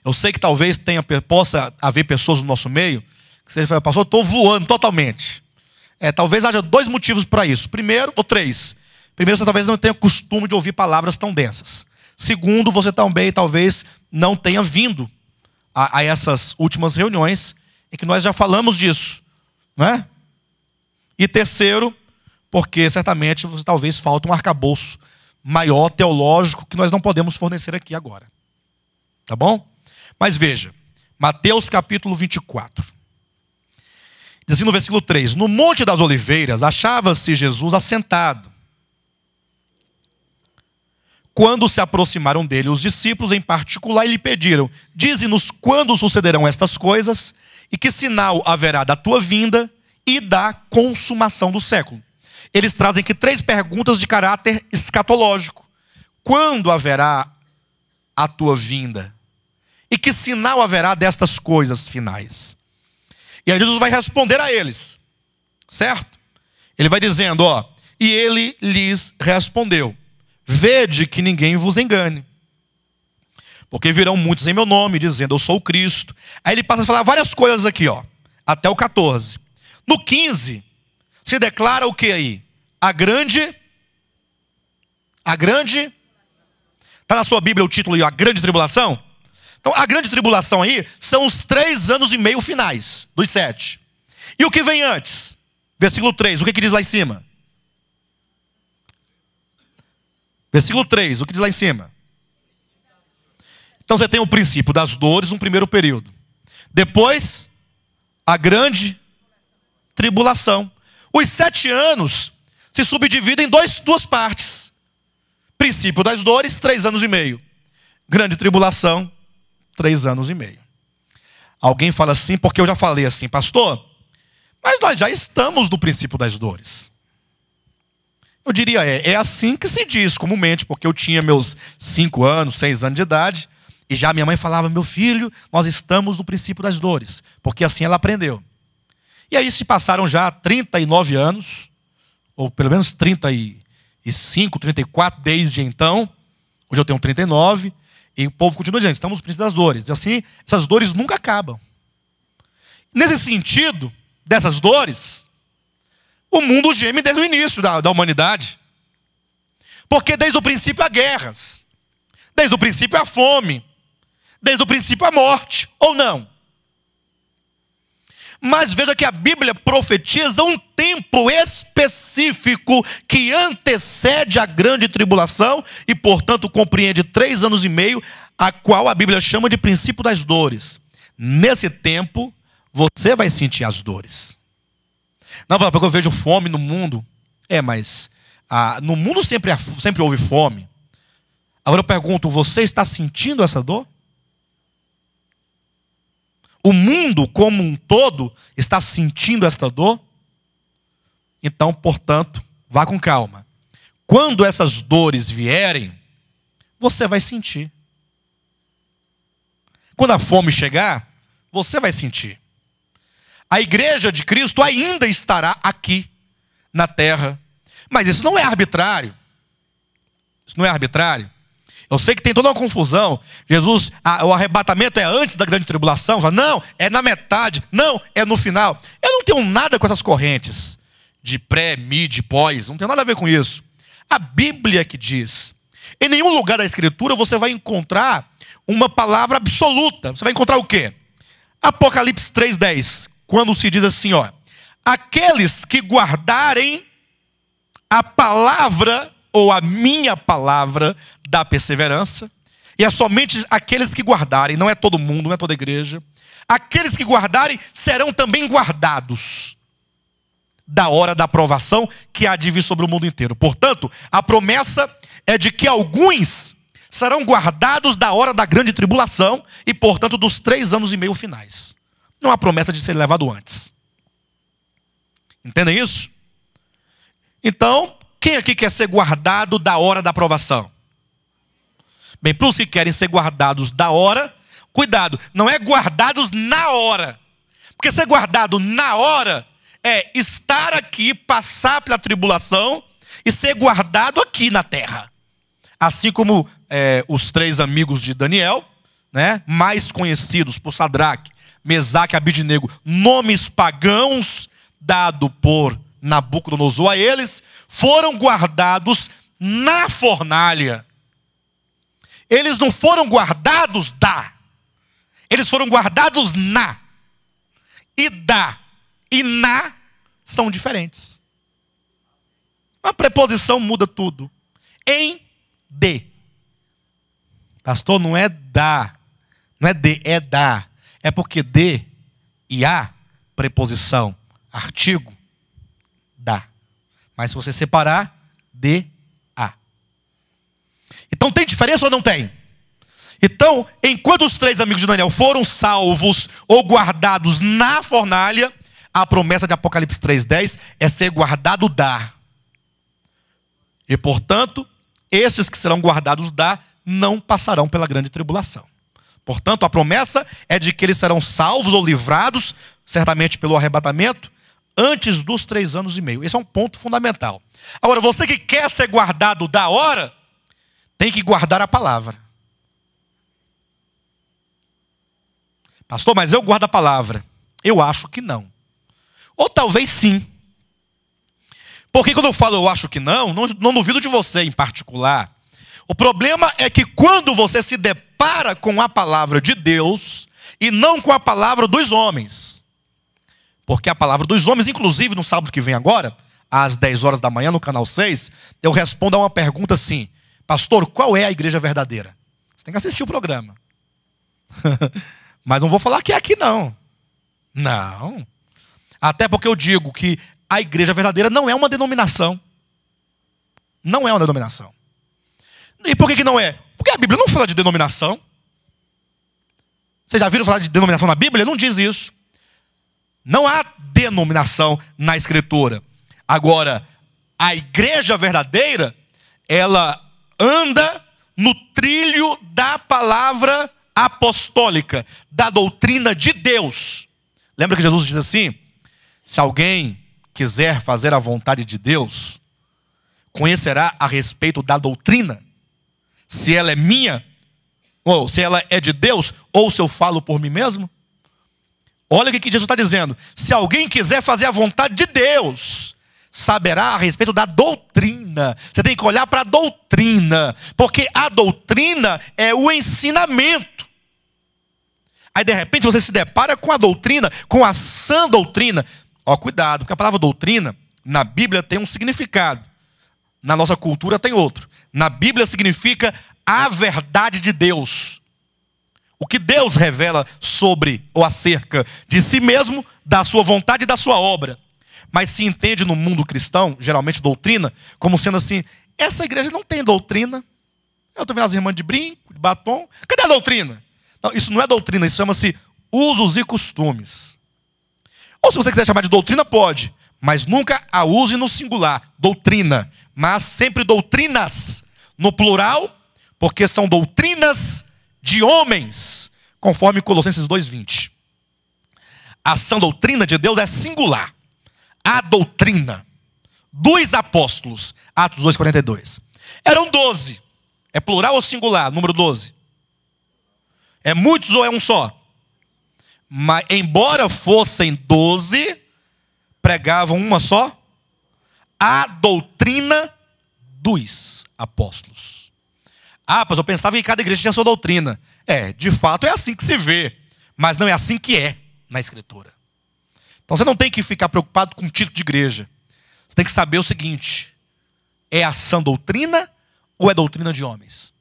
Eu sei que talvez possa haver pessoas no nosso meio que você fala, pastor, eu estou voando totalmente. Talvez haja 2 motivos para isso. Primeiro, ou 3. Primeiro, você talvez não tenha costume de ouvir palavras tão densas. Segundo, você também talvez não tenha vindo a essas últimas reuniões em que nós já falamos disso, não é? E terceiro, porque certamente você talvez falta um arcabouço maior, teológico, que nós não podemos fornecer aqui agora. Tá bom? Mas veja, Mateus capítulo 24. Diz assim no versículo 3, no Monte das Oliveiras achava-se Jesus assentado. Quando se aproximaram dele os discípulos em particular e lhe pediram, dize-nos quando sucederão estas coisas e que sinal haverá da tua vinda e da consumação do século. Eles trazem aqui 3 perguntas de caráter escatológico. Quando haverá a tua vinda? E que sinal haverá destas coisas finais? E aí Jesus vai responder a eles, certo? Ele vai dizendo, e ele lhes respondeu, vede que ninguém vos engane, porque virão muitos em meu nome, dizendo, eu sou o Cristo. Aí ele passa a falar várias coisas aqui, até o 14. No 15, se declara o que aí? A grande, está na sua Bíblia o título aí, a grande tribulação? Então, a grande tribulação aí são os 3 anos e meio finais, dos 7. E o que vem antes? Versículo 3, o que diz lá em cima? Versículo 3, o que diz lá em cima? Então você tem o princípio das dores, um primeiro período. Depois, a grande tribulação. Os 7 anos se subdividem em 2 partes. Princípio das dores, 3 anos e meio. Grande tribulação, 3 anos e meio. Alguém fala assim, porque eu já falei assim, pastor, mas nós já estamos no princípio das dores. Eu diria, é assim que se diz comumente, porque eu tinha meus 5 anos, 6 anos de idade, e já minha mãe falava, meu filho, nós estamos no princípio das dores, porque assim ela aprendeu. E aí se passaram já 39 anos, ou pelo menos 35, 34 desde então, hoje eu tenho 39, e o povo continua dizendo, estamos no princípio das dores. E assim, essas dores nunca acabam. Nesse sentido, dessas dores, o mundo geme desde o início da humanidade. Porque desde o princípio há guerras. Desde o princípio há fome. Desde o princípio há morte. Ou não? Mas veja que a Bíblia profetiza um tempo específico que antecede a grande tribulação e, portanto, compreende 3 anos e meio, a qual a Bíblia chama de princípio das dores. Nesse tempo, você vai sentir as dores. Não, porque eu vejo fome no mundo. Mas no mundo sempre houve fome. Agora eu pergunto, você está sentindo essa dor? O mundo como um todo está sentindo esta dor? Então, portanto, vá com calma. Quando essas dores vierem, você vai sentir. Quando a fome chegar, você vai sentir. A igreja de Cristo ainda estará aqui, na terra. Mas isso não é arbitrário. Isso não é arbitrário. Eu sei que tem toda uma confusão. Jesus, o arrebatamento é antes da grande tribulação. Fala, não, é na metade. Não, é no final. Eu não tenho nada com essas correntes de pré, mid, pós. Não tem nada a ver com isso. A Bíblia que diz. Em nenhum lugar da Escritura você vai encontrar uma palavra absoluta. Você vai encontrar o quê? Apocalipse 3:10. Quando se diz assim, ó. Aqueles que guardarem a palavra ou a minha palavra da perseverança, e é somente aqueles que guardarem, não é todo mundo, não é toda a igreja, aqueles que guardarem serão também guardados da hora da provação que há de vir sobre o mundo inteiro. Portanto, a promessa é de que alguns serão guardados da hora da grande tribulação e, portanto, dos 3 anos e meio finais. Não há promessa de ser levado antes. Entendem isso? Então, quem aqui quer ser guardado da hora da aprovação? Bem, para os que querem ser guardados da hora, cuidado, não é guardados na hora. Porque ser guardado na hora é estar aqui, passar pela tribulação e ser guardado aqui na terra. Assim como os 3 amigos de Daniel, né, mais conhecidos por Sadraque, Mesaque e Abidnego, nomes pagãos dados por Nabucodonosor a eles, foram guardados na fornalha. Eles não foram guardados eles foram guardados na. E da e na são diferentes. A preposição muda tudo. Em, de. Pastor, não é da. Não é de, é da. É porque de e a, preposição, artigo, dá. Mas se você separar, de, a. Então tem diferença ou não tem? Então, enquanto os 3 amigos de Daniel foram salvos ou guardados na fornalha, a promessa de Apocalipse 3:10 é ser guardado da. E, portanto, esses que serão guardados da não passarão pela grande tribulação. Portanto, a promessa é de que eles serão salvos ou livrados, certamente pelo arrebatamento, antes dos 3 anos e meio. Esse é um ponto fundamental. Agora, você que quer ser guardado da hora, tem que guardar a palavra. Pastor, mas eu guardo a palavra. Eu acho que não. Ou talvez sim. Porque quando eu falo eu acho que não duvido de você em particular. O problema é que quando você se depara com a palavra de Deus e não com a palavra dos homens. Porque a palavra dos homens, inclusive no sábado que vem agora, às 10 horas da manhã, no canal 6, eu respondo a uma pergunta assim: pastor, qual é a igreja verdadeira? Você tem que assistir o programa. Mas não vou falar que é aqui não. Não. Até porque eu digo que a igreja verdadeira não é uma denominação. Não é uma denominação. E por que não é? Porque a Bíblia não fala de denominação. Vocês já viram falar de denominação na Bíblia? Não diz isso. Não há denominação na Escritura. Agora, a igreja verdadeira, ela anda no trilho da palavra apostólica, da doutrina de Deus. Lembra que Jesus diz assim: se alguém quiser fazer a vontade de Deus, conhecerá a respeito da doutrina, se ela é minha, ou se ela é de Deus, ou se eu falo por mim mesmo. Olha o que Jesus está dizendo: se alguém quiser fazer a vontade de Deus, saberá a respeito da doutrina. Você tem que olhar para a doutrina, porque a doutrina é o ensinamento. Aí de repente você se depara com a doutrina, com a sã doutrina. Ó, cuidado, porque a palavra doutrina na Bíblia tem um significado. Na nossa cultura tem outro. Na Bíblia significa a verdade de Deus. O que Deus revela sobre ou acerca de si mesmo, da sua vontade e da sua obra. Mas se entende no mundo cristão, geralmente doutrina, como sendo assim: essa igreja não tem doutrina. Eu estou vendo as irmãs de brinco, de batom. Cadê a doutrina? Não, isso não é doutrina, isso chama-se usos e costumes. Ou se você quiser chamar de doutrina, pode. Mas nunca a use no singular, doutrina. Mas sempre doutrinas no plural, porque são doutrinas de homens, conforme Colossenses 2:20. A sã doutrina de Deus é singular. A doutrina dos apóstolos, Atos 2:42. Eram 12. É plural ou singular? Número 12. É muitos ou é um só? Mas, embora fossem 12, pregavam uma só? A doutrina dos apóstolos. Mas eu pensava que cada igreja tinha sua doutrina. De fato é assim que se vê. Mas não é assim que é na Escritura. Então você não tem que ficar preocupado com o título de igreja. Você tem que saber o seguinte: é a sã doutrina ou é doutrina de homens?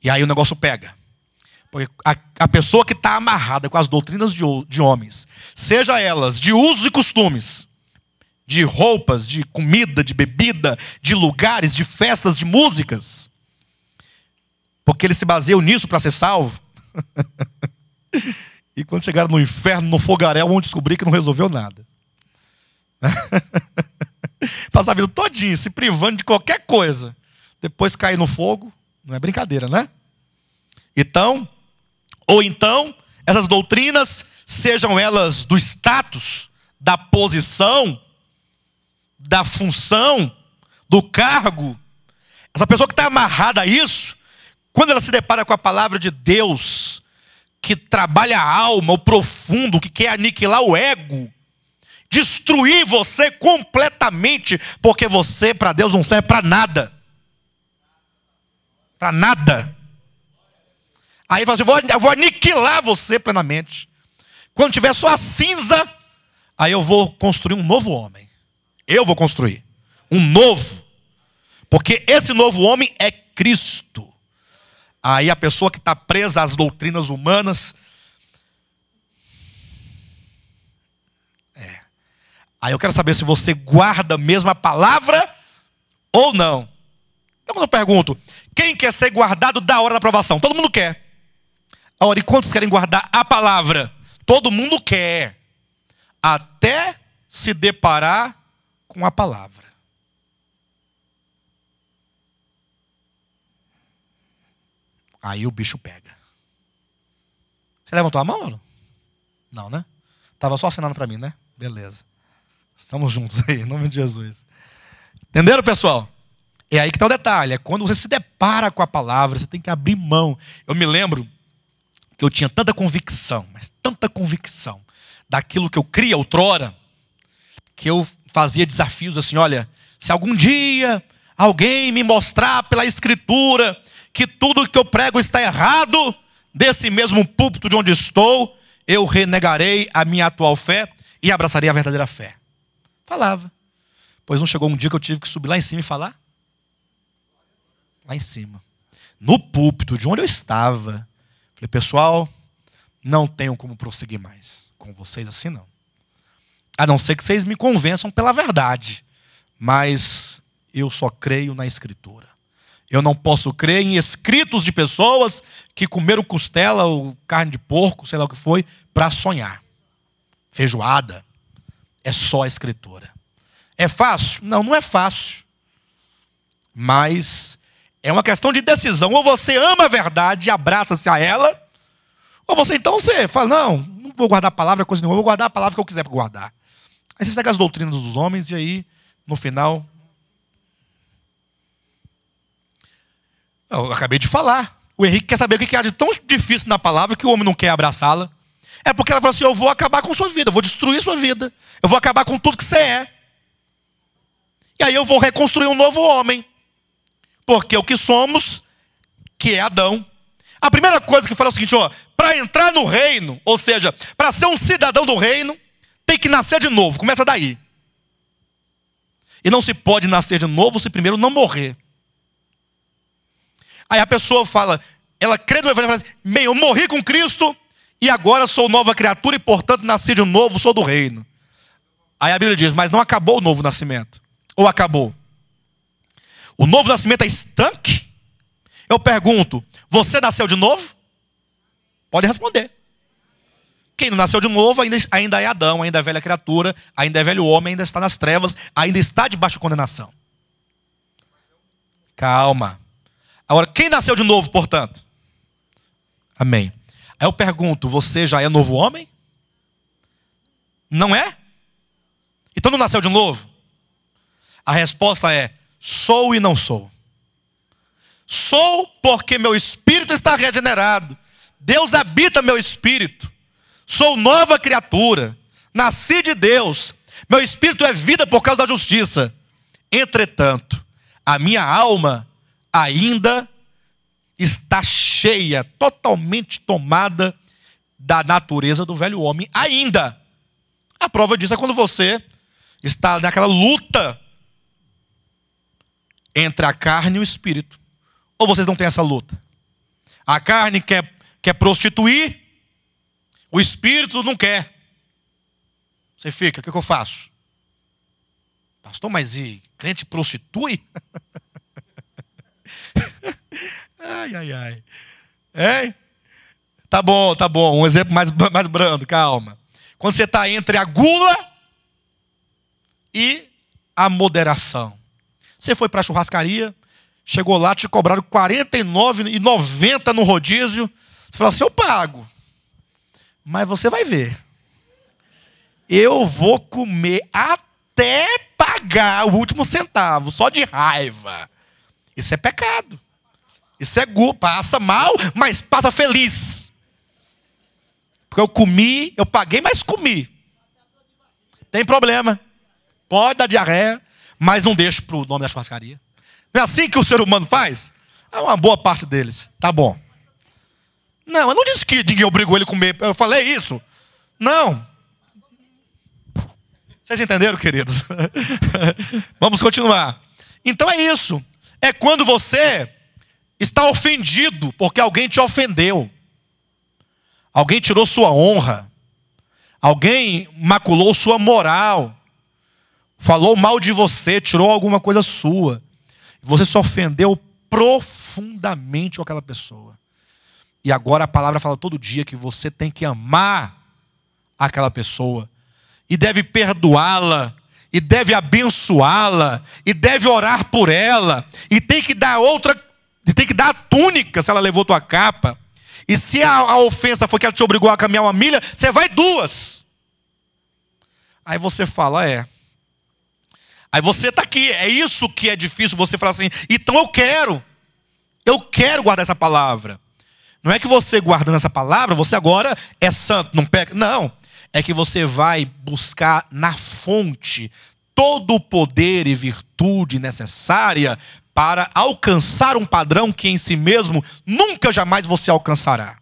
E aí o negócio pega. Porque a pessoa que está amarrada com as doutrinas de homens, seja elas de usos e costumes, de roupas, de comida, de bebida, de lugares, de festas, de músicas, porque eles se baseiam nisso para ser salvo. E quando chegaram no inferno, no fogaréu, vão descobrir que não resolveu nada. Passar a vida todinha se privando de qualquer coisa, depois cair no fogo, não é brincadeira, né? Então, essas doutrinas, sejam elas do status, da posição, da função, do cargo, essa pessoa que está amarrada a isso, quando ela se depara com a palavra de Deus, que trabalha a alma, o profundo, que quer aniquilar o ego, destruir você completamente, porque você, para Deus, não serve para nada. Para nada. Aí ele fala assim: eu vou aniquilar você plenamente. Quando tiver só a cinza, aí eu vou construir um novo homem. Eu vou construir um novo. Porque esse novo homem é Cristo. Aí a pessoa que está presa às doutrinas humanas, aí eu quero saber se você guarda mesmo a palavra ou não. Então quando eu pergunto: quem quer ser guardado da hora da aprovação? Todo mundo quer. Ora, e quantos querem guardar a palavra? Todo mundo quer. Até se deparar com a palavra. Aí o bicho pega. Você levantou a mão, ou não, né? Estava só assinando para mim, né? Beleza. Estamos juntos aí, em nome de Jesus. Entenderam, pessoal? É aí que está o detalhe. É quando você se depara com a palavra, você tem que abrir mão. Eu me lembro que eu tinha tanta convicção, mas tanta convicção, daquilo que eu cria outrora, que eu fazia desafios assim: olha, se algum dia alguém me mostrar pela Escritura que tudo que eu prego está errado, desse mesmo púlpito de onde estou, eu renegarei a minha atual fé e abraçarei a verdadeira fé. Falava. Pois não chegou um dia que eu tive que subir lá em cima e falar? Lá em cima. No púlpito de onde eu estava. Falei: pessoal, não tenho como prosseguir mais com vocês assim, não. A não ser que vocês me convençam pela verdade. Mas eu só creio na Escritura. Eu não posso crer em escritos de pessoas que comeram costela ou carne de porco, sei lá o que foi, para sonhar. Feijoada. É só a Escritura. É fácil? Não, não é fácil. Mas é uma questão de decisão. Ou você ama a verdade e abraça-se a ela, ou você fala: não vou guardar a palavra, coisa nenhuma, eu vou guardar a palavra que eu quiser guardar. Aí você segue as doutrinas dos homens e aí, no final... Eu acabei de falar. O Henrique quer saber o que há de tão difícil na palavra que o homem não quer abraçá-la. É porque ela fala assim: eu vou acabar com sua vida, eu vou destruir sua vida, eu vou acabar com tudo que você é. E aí eu vou reconstruir um novo homem. Porque o que somos, que é Adão. A primeira coisa que fala é o seguinte: para entrar no reino, ou seja, para ser um cidadão do reino, tem que nascer de novo. Começa daí. E não se pode nascer de novo se primeiro não morrer. Aí a pessoa fala, ela crê no evangelho, fala assim: bem, eu morri com Cristo e agora sou nova criatura e portanto nasci de novo, sou do reino. Aí a Bíblia diz: mas não acabou o novo nascimento. Ou acabou? O novo nascimento é estanque? Eu pergunto: você nasceu de novo? Pode responder. Quem não nasceu de novo ainda é Adão, ainda é velha criatura, ainda é velho homem, ainda está nas trevas, ainda está debaixo de condenação. Calma. Agora, quem nasceu de novo, portanto? Amém. Aí eu pergunto: você já é novo homem? Não é? Então não nasceu de novo? A resposta é: sou e não sou. Sou porque meu espírito está regenerado. Deus habita meu espírito. Sou nova criatura. Nasci de Deus. Meu espírito é vida por causa da justiça. Entretanto, a minha alma ainda está cheia, totalmente tomada da natureza do velho homem. Ainda. A prova disso é quando você está naquela luta entre a carne e o espírito. Ou vocês não têm essa luta? A carne quer prostituir, o espírito não quer. Você fica, o que eu faço? Pastor, mas e crente prostitui? Ai, ai, ai. É? Tá bom. Um exemplo mais brando, calma. Quando você está entre a gula e a moderação. Você foi para a churrascaria, chegou lá, te cobraram R$ 49,90 no rodízio. Você falou assim, eu pago. Mas você vai ver. Eu vou comer até pagar o último centavo, só de raiva. Isso é pecado. Isso é passa mal, mas passa feliz. Porque eu comi, eu paguei, mas comi. Tem problema. Pode dar diarreia, mas não deixa para o nome da churrascaria. Não é assim que o ser humano faz? É uma boa parte deles. Tá bom. Não, eu não disse que ninguém obrigou ele a comer. Eu falei isso. Não. Vocês entenderam, queridos? Vamos continuar. Então é isso. É quando você está ofendido porque alguém te ofendeu. Alguém tirou sua honra. Alguém maculou sua moral. Falou mal de você, tirou alguma coisa sua. Você se ofendeu profundamente com aquela pessoa. E agora a palavra fala todo dia que você tem que amar aquela pessoa. E deve perdoá-la. E deve abençoá-la. E deve orar por ela. E tem que dar a túnica se ela levou tua capa. E se a ofensa foi que ela te obrigou a caminhar uma milha, você vai 2. Aí você fala, Aí você está aqui, é isso que é difícil você falar assim, então eu quero guardar essa palavra. Não é que você guardando essa palavra, você agora é santo, não peca. Não, é que você vai buscar na fonte todo o poder e virtude necessária para alcançar um padrão que em si mesmo nunca jamais você alcançará.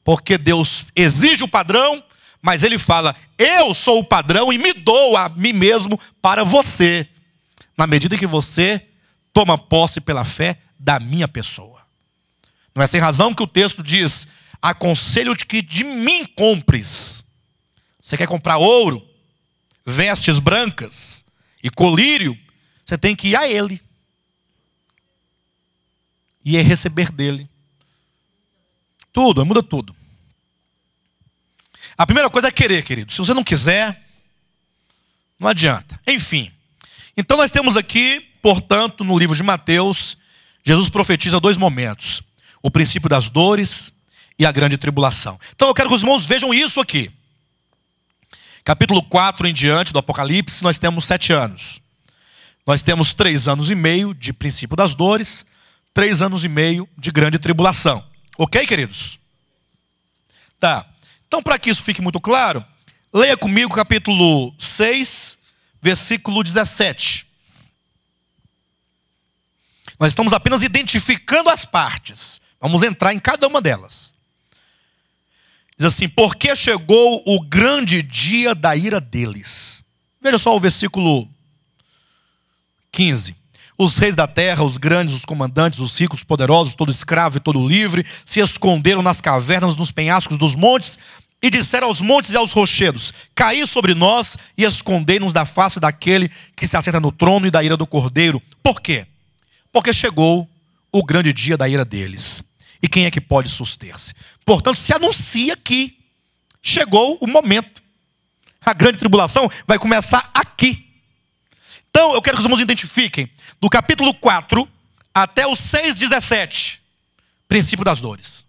Porque Deus exige o padrão, mas Ele fala, eu sou o padrão e me dou a mim mesmo para você. Na medida que você toma posse pela fé da minha pessoa. Não é sem razão que o texto diz, aconselho-te que de mim compres. Você quer comprar ouro, vestes brancas e colírio, você tem que ir a Ele. E é receber dele. Tudo, muda tudo. A primeira coisa é querer, querido. Se você não quiser, não adianta. Enfim. Então nós temos aqui, portanto, no livro de Mateus, Jesus profetiza 2 momentos. O princípio das dores e a grande tribulação. Então eu quero que os irmãos vejam isso aqui. Capítulo 4 em diante do Apocalipse, nós temos 7 anos. Nós temos 3 anos e meio de princípio das dores, 3 anos e meio de grande tribulação. Ok, queridos? Tá. Então, para que isso fique muito claro, leia comigo capítulo 6, versículo 17. Nós estamos apenas identificando as partes. Vamos entrar em cada uma delas. Diz assim, porque chegou o grande dia da ira deles. Veja só o versículo 15. Os reis da terra, os grandes, os comandantes, os ricos, os poderosos, todo escravo e todo livre, se esconderam nas cavernas, nos penhascos dos montes, e disseram aos montes e aos rochedos, caí sobre nós e escondei-nos da face daquele que se assenta no trono e da ira do cordeiro. Por quê? Porque chegou o grande dia da ira deles. E quem é que pode suster-se? Portanto, se anuncia que chegou o momento. A grande tribulação vai começar aqui. Então, eu quero que os irmãos identifiquem, do capítulo 4 até o 6:17, princípio das dores.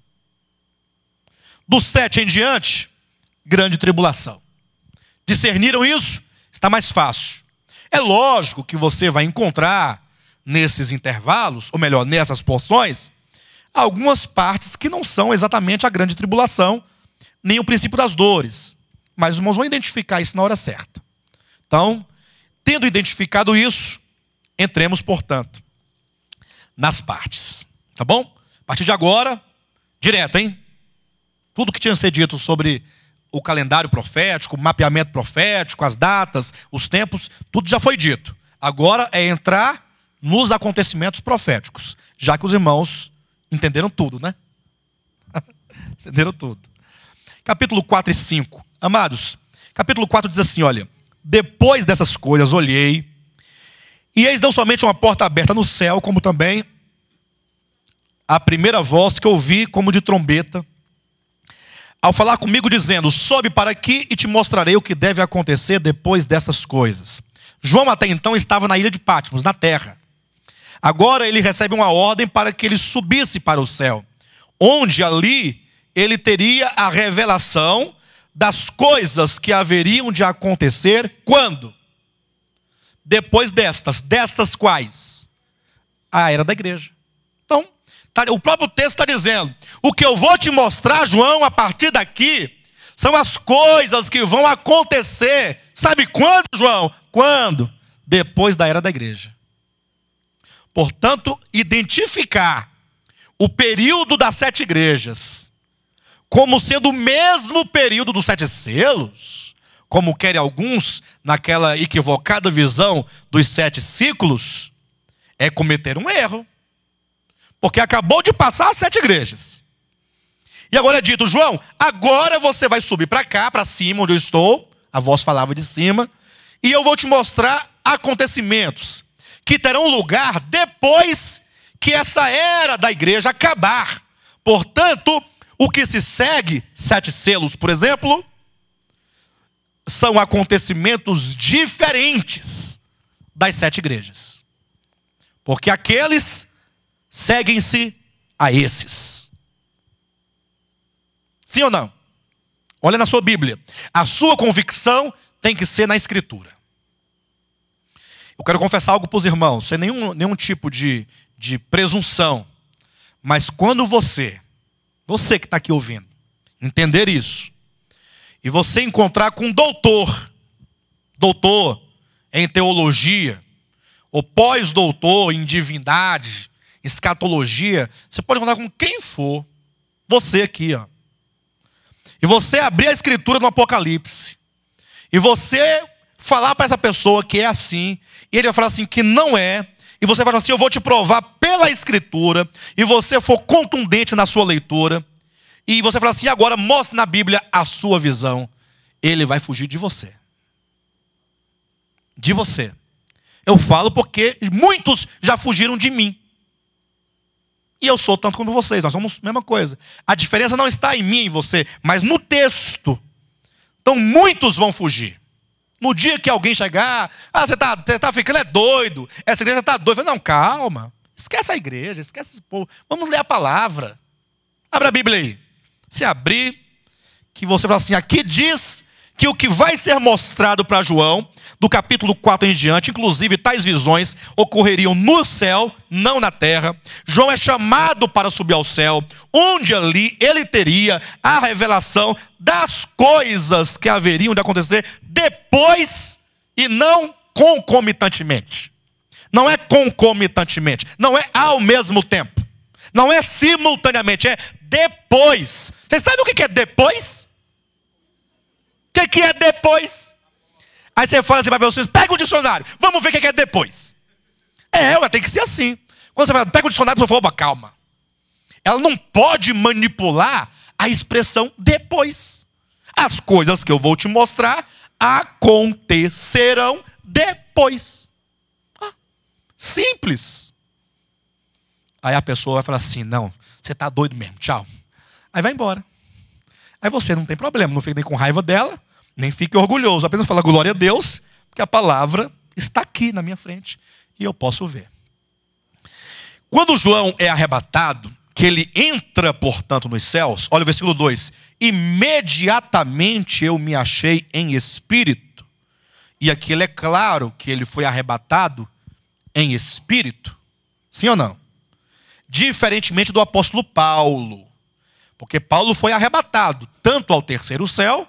Do 7 em diante, grande tribulação. Discerniram isso? Está mais fácil. É lógico que você vai encontrar nesses intervalos, ou melhor, nessas porções, algumas partes que não são exatamente a grande tribulação, nem o princípio das dores. Mas os irmãos vão identificar isso na hora certa. Então, tendo identificado isso, entremos, portanto, nas partes. Tá bom? A partir de agora, direto, hein? Tudo que tinha sido dito sobre o calendário profético, o mapeamento profético, as datas, os tempos, tudo já foi dito. Agora é entrar nos acontecimentos proféticos, já que os irmãos entenderam tudo, né? Entenderam tudo. Capítulo 4 e 5. Amados, capítulo 4 diz assim, olha: depois dessas coisas olhei, e eis não somente uma porta aberta no céu, como também a primeira voz que ouvi como de trombeta, ao falar comigo dizendo: sobe para aqui e te mostrarei o que deve acontecer depois dessas coisas. João até então estava na ilha de Patmos, na terra. Agora ele recebe uma ordem para que ele subisse para o céu, onde ali ele teria a revelação das coisas que haveriam de acontecer. Quando? Depois destas quais? A era da igreja. Então, o próprio texto está dizendo: o que eu vou te mostrar, João, a partir daqui, são as coisas que vão acontecer. Sabe quando, João? Quando? Depois da era da igreja. Portanto, identificar o período das 7 igrejas como sendo o mesmo período dos 7 selos, como querem alguns naquela equivocada visão dos 7 ciclos, é cometer um erro. Porque acabou de passar as 7 igrejas. E agora é dito: João, agora você vai subir para cá, para cima, onde eu estou. A voz falava de cima. E eu vou te mostrar acontecimentos que terão lugar depois que essa era da igreja acabar. Portanto, o que se segue, 7 selos, por exemplo, são acontecimentos diferentes das 7 igrejas. Porque aqueles seguem-se a esses. Sim ou não? Olha na sua Bíblia. A sua convicção tem que ser na Escritura. Eu quero confessar algo para os irmãos, sem nenhum tipo de presunção. Mas quando você que está aqui ouvindo, entender isso, e você encontrar com um doutor em teologia, ou pós-doutor em divindade, escatologia, você pode encontrar com quem for, você aqui, ó. E você abrir a escritura no Apocalipse, e você falar para essa pessoa que é assim, e ele vai falar assim que não é, e você vai falar assim: eu vou te provar pela escritura, e você for contundente na sua leitura, e você falar assim: agora mostre na Bíblia a sua visão, ele vai fugir de você. De você. Eu falo porque muitos já fugiram de mim. E eu sou tanto como vocês, nós somos a mesma coisa. A diferença não está em mim e em você, mas no texto. Então muitos vão fugir. No dia que alguém chegar: você tá ficando doido, essa igreja está doida. Não, calma, esquece a igreja, esquece esse povo. Vamos ler a palavra. Abra a Bíblia aí. Se abrir, que você fala assim: aqui diz que o que vai ser mostrado para João, do capítulo 4 em diante, inclusive tais visões ocorreriam no céu, não na terra. João é chamado para subir ao céu, onde ali ele teria a revelação das coisas que haveriam de acontecer depois e não concomitantemente. Não é concomitantemente, não é ao mesmo tempo, não é simultaneamente, é depois. Vocês sabem o que é depois? O que é depois? Aí você fala assim para vocês: pega o dicionário, vamos ver o que é depois. Tem que ser assim. Quando você fala, pega o dicionário, você fala: opa, calma. Ela não pode manipular a expressão depois. As coisas que eu vou te mostrar acontecerão depois. Simples. Aí a pessoa vai falar assim: não, você está doido mesmo, tchau. Aí vai embora. Aí você não tem problema, não fica nem com raiva dela, nem fique orgulhoso, apenas fala glória a Deus, porque a palavra está aqui na minha frente e eu posso ver. Quando João é arrebatado, que ele entra, portanto, nos céus, olha o versículo 2: imediatamente eu me achei em espírito. E aqui ele é claro que ele foi arrebatado em espírito. Sim ou não? Diferentemente do apóstolo Paulo. Porque Paulo foi arrebatado tanto ao terceiro céu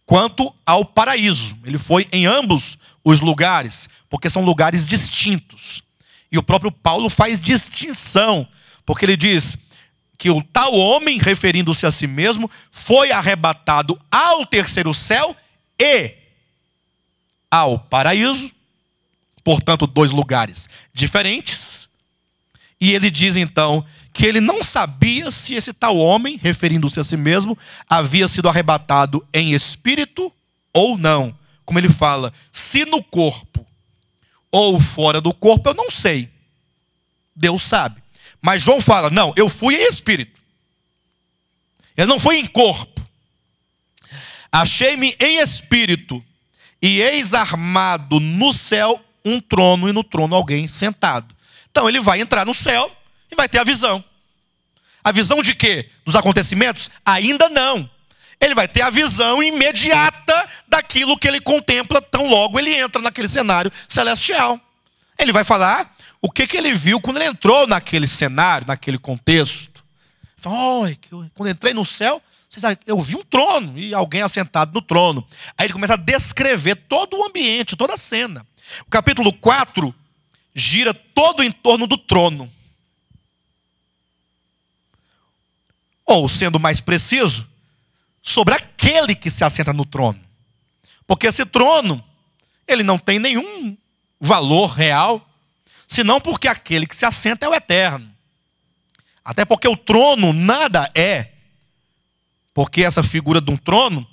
quanto ao paraíso. Ele foi em ambos os lugares, porque são lugares distintos. E o próprio Paulo faz distinção, porque ele diz que o tal homem, referindo-se a si mesmo, foi arrebatado ao terceiro céu e ao paraíso. Portanto, dois lugares diferentes. E ele diz então que ele não sabia se esse tal homem, referindo-se a si mesmo, havia sido arrebatado em espírito ou não. Como ele fala, se no corpo ou fora do corpo, eu não sei. Deus sabe. Mas João fala, não, eu fui em espírito. Ele não foi em corpo. Achei-me em espírito, e eis armado no céu um trono, e no trono alguém sentado. Então ele vai entrar no céu e vai ter a visão. A visão de quê? Dos acontecimentos? Ainda não. Ele vai ter a visão imediata daquilo que ele contempla tão logo ele entra naquele cenário celestial. Ele vai falar o que ele viu quando ele entrou naquele cenário, naquele contexto. Ele fala, quando entrei no céu, eu vi um trono e alguém assentado no trono. Aí ele começa a descrever todo o ambiente, toda a cena. O capítulo 4 gira todo em torno do trono. Ou, sendo mais preciso, sobre aquele que se assenta no trono. Porque esse trono, ele não tem nenhum valor real, senão porque aquele que se assenta é o eterno. Até porque o trono nada é. Porque essa figura de um trono,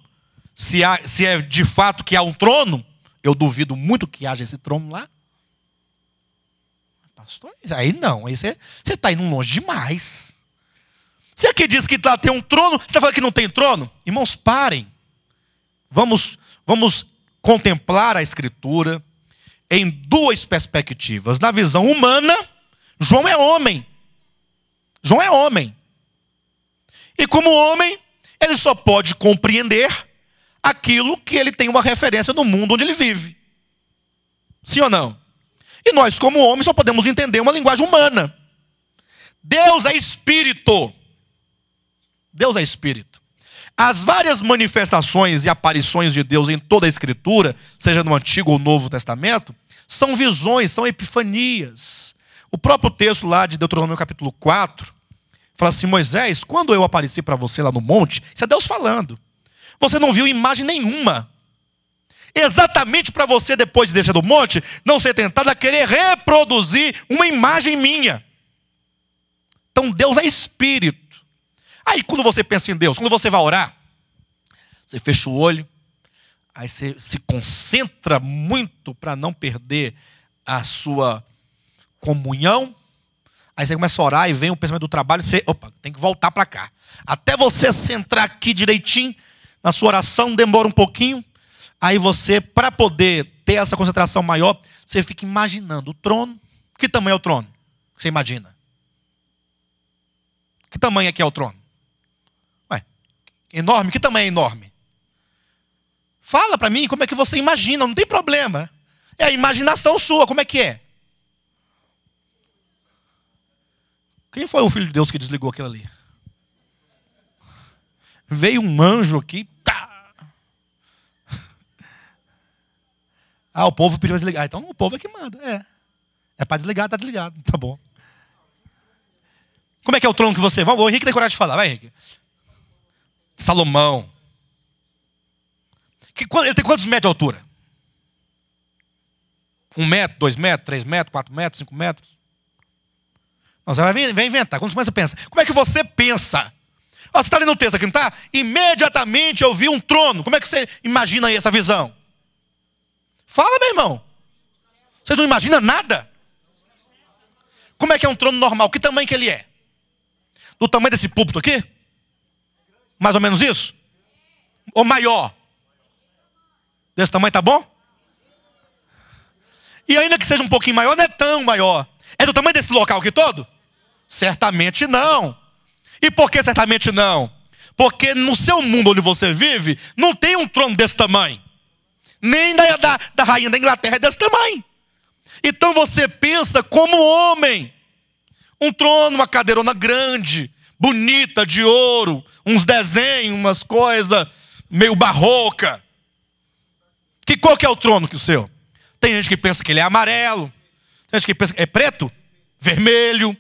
se é de fato que há um trono, eu duvido muito que haja esse trono lá. Pastor, aí não, aí você está indo longe demais. Você aqui diz que lá tem um trono, você está falando que não tem trono? Irmãos, parem. Vamos contemplar a Escritura em duas perspectivas. Na visão humana, João é homem. João é homem. E como homem, ele só pode compreender aquilo que ele tem uma referência no mundo onde ele vive. Sim ou não? E nós, como homens, só podemos entender uma linguagem humana. Deus é espírito. Deus é espírito. As várias manifestações e aparições de Deus em toda a Escritura, seja no Antigo ou Novo Testamento, são visões, são epifanias. O próprio texto lá de Deuteronômio capítulo 4, fala assim, Moisés, quando eu apareci para você lá no monte, isso é Deus falando, você não viu imagem nenhuma. Exatamente para você, depois de descer do monte, não ser tentado a querer reproduzir uma imagem minha. Então Deus é espírito. Aí quando você pensa em Deus, quando você vai orar, você fecha o olho, aí você se concentra muito para não perder a sua comunhão. Aí você começa a orar e vem o pensamento do trabalho, você, tem que voltar para cá. Até você centrar aqui direitinho, na sua oração demora um pouquinho. Aí você, para poder ter essa concentração maior, você fica imaginando o trono. Que tamanho é o trono? Que você imagina? Que tamanho é que é o trono? Enorme? Que tamanho é enorme? Fala para mim como é que você imagina, não tem problema. É a imaginação sua, como é que é? Quem foi o Filho de Deus que desligou aquilo ali? Veio um anjo aqui. Tá. O povo pediu para desligar. Então o povo é que manda. É para desligar, está desligado. Tá bom. Como é que é o trono que você... O Henrique tem coragem de falar. Vai, Henrique. Salomão. Ele tem quantos metros de altura? 1 metro, 2 metros, 3 metros, 4 metros, 5 metros? Não, você vai inventar. Quando você pensa? Como é que você pensa? Você está lendo o texto aqui, não está? Imediatamente eu vi um trono. Como é que você imagina aí essa visão? Fala, meu irmão. Você não imagina nada? Como é que é um trono normal? Que tamanho que ele é? Do tamanho desse púlpito aqui? Mais ou menos isso? Ou maior? Desse tamanho tá bom? E ainda que seja um pouquinho maior, não é tão maior. É do tamanho desse local aqui todo? Certamente não. E por que certamente não? Porque no seu mundo onde você vive, não tem um trono desse tamanho. Nem da rainha da Inglaterra é desse tamanho. Então você pensa como homem. Um trono, uma cadeirona grande, bonita, de ouro, uns desenhos, umas coisas meio barroca. Que cor que é o trono que o seu? Tem gente que pensa que ele é amarelo, tem gente que pensa que é preto, vermelho.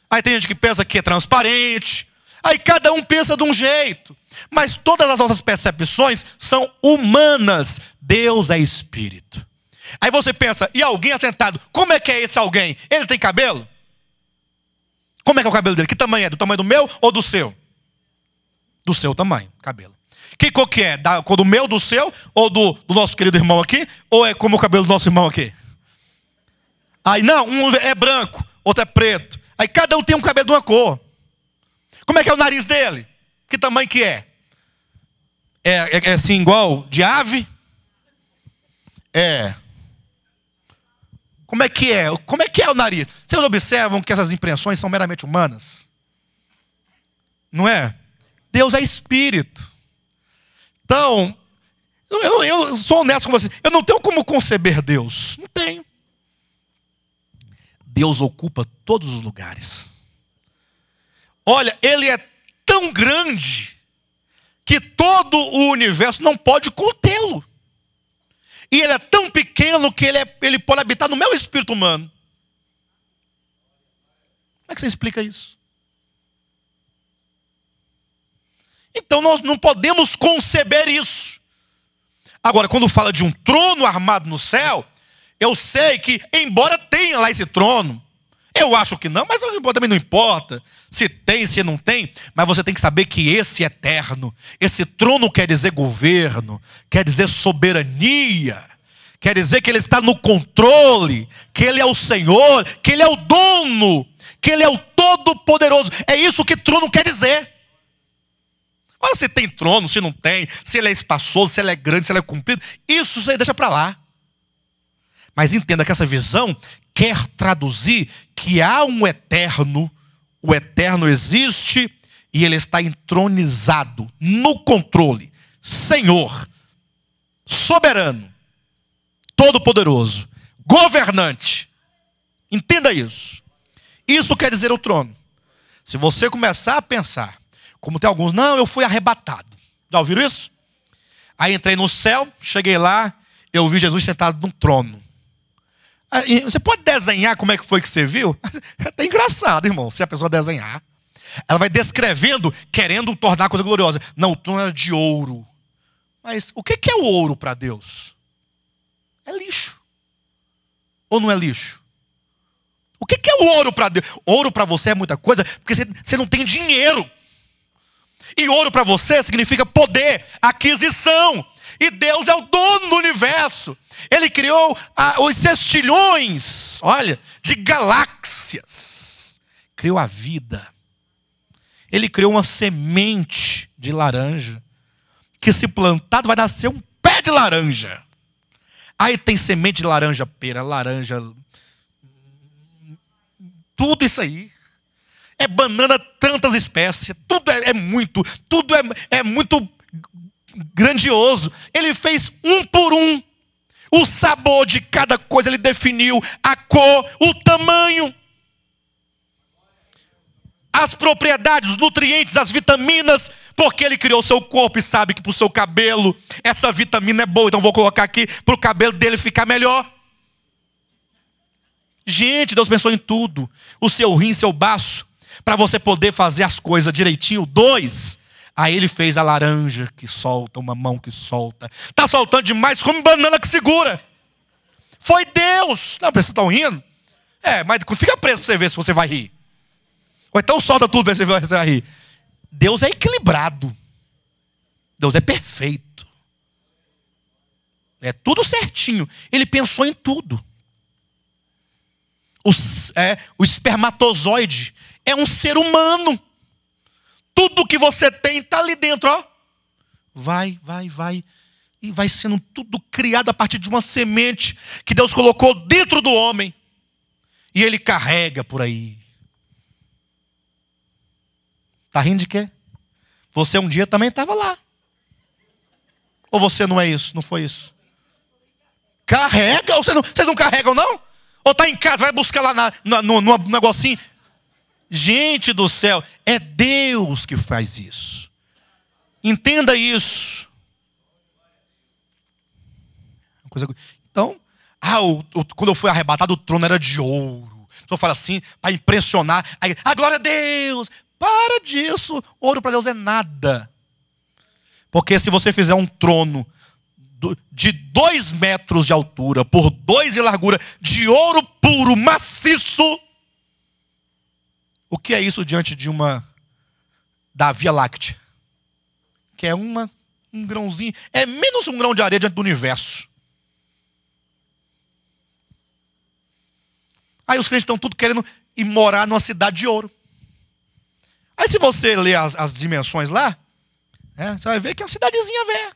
Aí tem gente que pensa que é transparente. Aí cada um pensa de um jeito. Mas todas as nossas percepções são humanas. Deus é espírito. Aí você pensa, e alguém assentado, como é que é esse alguém? Ele tem cabelo? Como é que é o cabelo dele? Que tamanho é? Do tamanho do meu ou do seu? Do seu tamanho, cabelo. Que cor que é? Da cor do meu, do seu? Ou do nosso querido irmão aqui? Ou é como o cabelo do nosso irmão aqui? Aí não, um é branco, outro é preto. Aí cada um tem um cabelo de uma cor. Como é que é o nariz dele? Que tamanho que é? É assim igual de ave? É. Como é que é? Como é que é o nariz? Vocês observam que essas impressões são meramente humanas? Não é? Deus é espírito. Então, eu sou honesto com vocês. Eu não tenho como conceber Deus. Não tenho. Deus ocupa todos os lugares. Olha, Ele é tão grande que todo o universo não pode contê-lo. E Ele é tão pequeno que ele pode habitar no meu espírito humano. Como é que você explica isso? Então nós não podemos conceber isso. Agora, quando fala de um trono armado no céu, eu sei que, embora tenha lá esse trono, eu acho que não, mas também não importa se tem, se não tem, mas você tem que saber que esse é eterno, esse trono quer dizer governo, quer dizer soberania, quer dizer que Ele está no controle, que Ele é o Senhor, que Ele é o dono, que Ele é o todo-poderoso. É isso que trono quer dizer. Olha, se tem trono, se não tem, se ele é espaçoso, se ele é grande, se ele é comprido, isso você deixa para lá. Mas entenda que essa visão quer traduzir que há um eterno, o eterno existe e ele está entronizado no controle, Senhor, soberano, todo-poderoso, governante. Entenda isso. Isso quer dizer o trono. Se você começar a pensar, como tem alguns, não, eu fui arrebatado. Já ouviram isso? Aí entrei no céu, cheguei lá, eu vi Jesus sentado num trono. Aí, você pode desenhar como é que foi que você viu? É até engraçado, irmão, se a pessoa desenhar. Ela vai descrevendo, querendo tornar a coisa gloriosa. Não, o trono era de ouro. Mas o que é o ouro para Deus? É lixo. Ou não é lixo? O que é o ouro para Deus? Ouro para você é muita coisa, porque você não tem dinheiro. E ouro para você significa poder, aquisição. E Deus é o dono do universo. Ele criou os sextilhões, olha, de galáxias. Criou a vida. Ele criou uma semente de laranja, que se plantado vai nascer um pé de laranja. Aí tem semente de laranja, pera, laranja, tudo isso aí. É banana, tantas espécies, tudo tudo é muito grandioso. Ele fez um por um. O sabor de cada coisa ele definiu, a cor, o tamanho, as propriedades, os nutrientes, as vitaminas, porque ele criou o seu corpo e sabe que para o seu cabelo essa vitamina é boa, então vou colocar aqui para o cabelo dele ficar melhor. Gente, Deus pensou em tudo. O seu rim, seu baço, para você poder fazer as coisas direitinho. 2, aí ele fez a laranja que solta, uma mão que solta. Está soltando demais, come banana que segura. Foi Deus. Não, vocês estão rindo? Mas fica preso para você ver se você vai rir. Ou então solta tudo para você ver se você vai rir. Deus é equilibrado. Deus é perfeito. É tudo certinho. Ele pensou em tudo. O espermatozoide é um ser humano. Tudo que você tem está ali dentro, ó. Vai. E vai sendo tudo criado a partir de uma semente que Deus colocou dentro do homem. E ele carrega por aí. Está rindo de quê? Você um dia também estava lá. Ou você não é isso? Não foi isso? Carrega? Vocês não carregam, não? Ou está em casa, vai buscar lá no negocinho. Gente do céu, é Deus que faz isso. Entenda isso. Então, quando eu fui arrebatado, o trono era de ouro. A pessoa fala assim, para impressionar. Aí, glória a Deus. Para disso. Ouro para Deus é nada. Porque se você fizer um trono de 2 metros de altura, por 2 de largura, de ouro puro, maciço, o que é isso diante da Via Láctea? Que é um grãozinho, é menos um grão de areia diante do universo. Aí os crentes estão tudo querendo ir morar numa cidade de ouro. Aí se você ler as dimensões lá, você vai ver que é uma cidadezinha velha.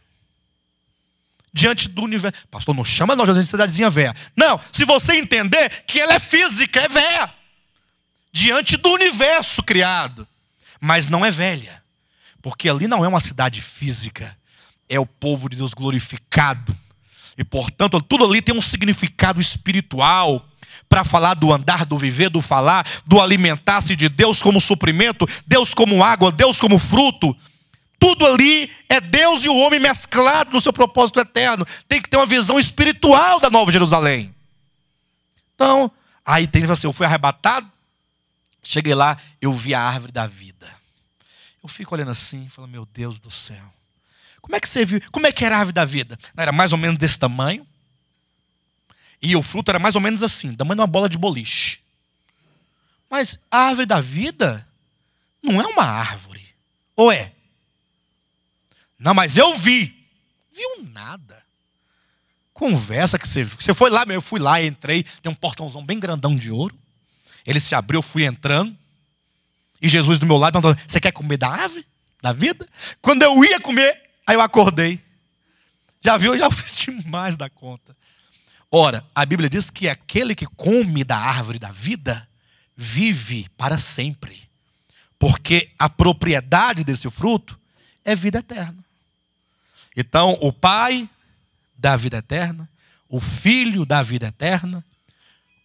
Diante do universo. Pastor, não chama nós de cidadezinha velha. Não, se você entender que ela é física, é velha. Diante do universo criado. Mas não é velha. Porque ali não é uma cidade física. É o povo de Deus glorificado. E portanto, tudo ali tem um significado espiritual. Para falar do andar, do viver, do falar, do alimentar-se de Deus como suprimento, Deus como água, Deus como fruto. Tudo ali é Deus e o homem mesclado no seu propósito eterno. Tem que ter uma visão espiritual da Nova Jerusalém. Então, aí tem assim, eu fui arrebatado, cheguei lá, eu vi a árvore da vida. Eu fico olhando assim, falando, meu Deus do céu. Como é que você viu? Como é que era a árvore da vida? Era mais ou menos desse tamanho. E o fruto era mais ou menos assim, tamanho de uma bola de boliche. Mas a árvore da vida não é uma árvore. Ou é? Não, mas eu vi. Viu nada. Conversa que você viu. Você foi lá, eu fui lá, entrei. Tem um portãozão bem grandão de ouro. Ele se abriu, eu fui entrando. E Jesus do meu lado perguntou, você quer comer da árvore da vida? Quando eu ia comer, aí eu acordei. Já viu? Eu já fiz demais da conta. Ora, a Bíblia diz que aquele que come da árvore da vida, vive para sempre. Porque a propriedade desse fruto é vida eterna. Então, o Pai dá vida eterna, o Filho dá vida eterna,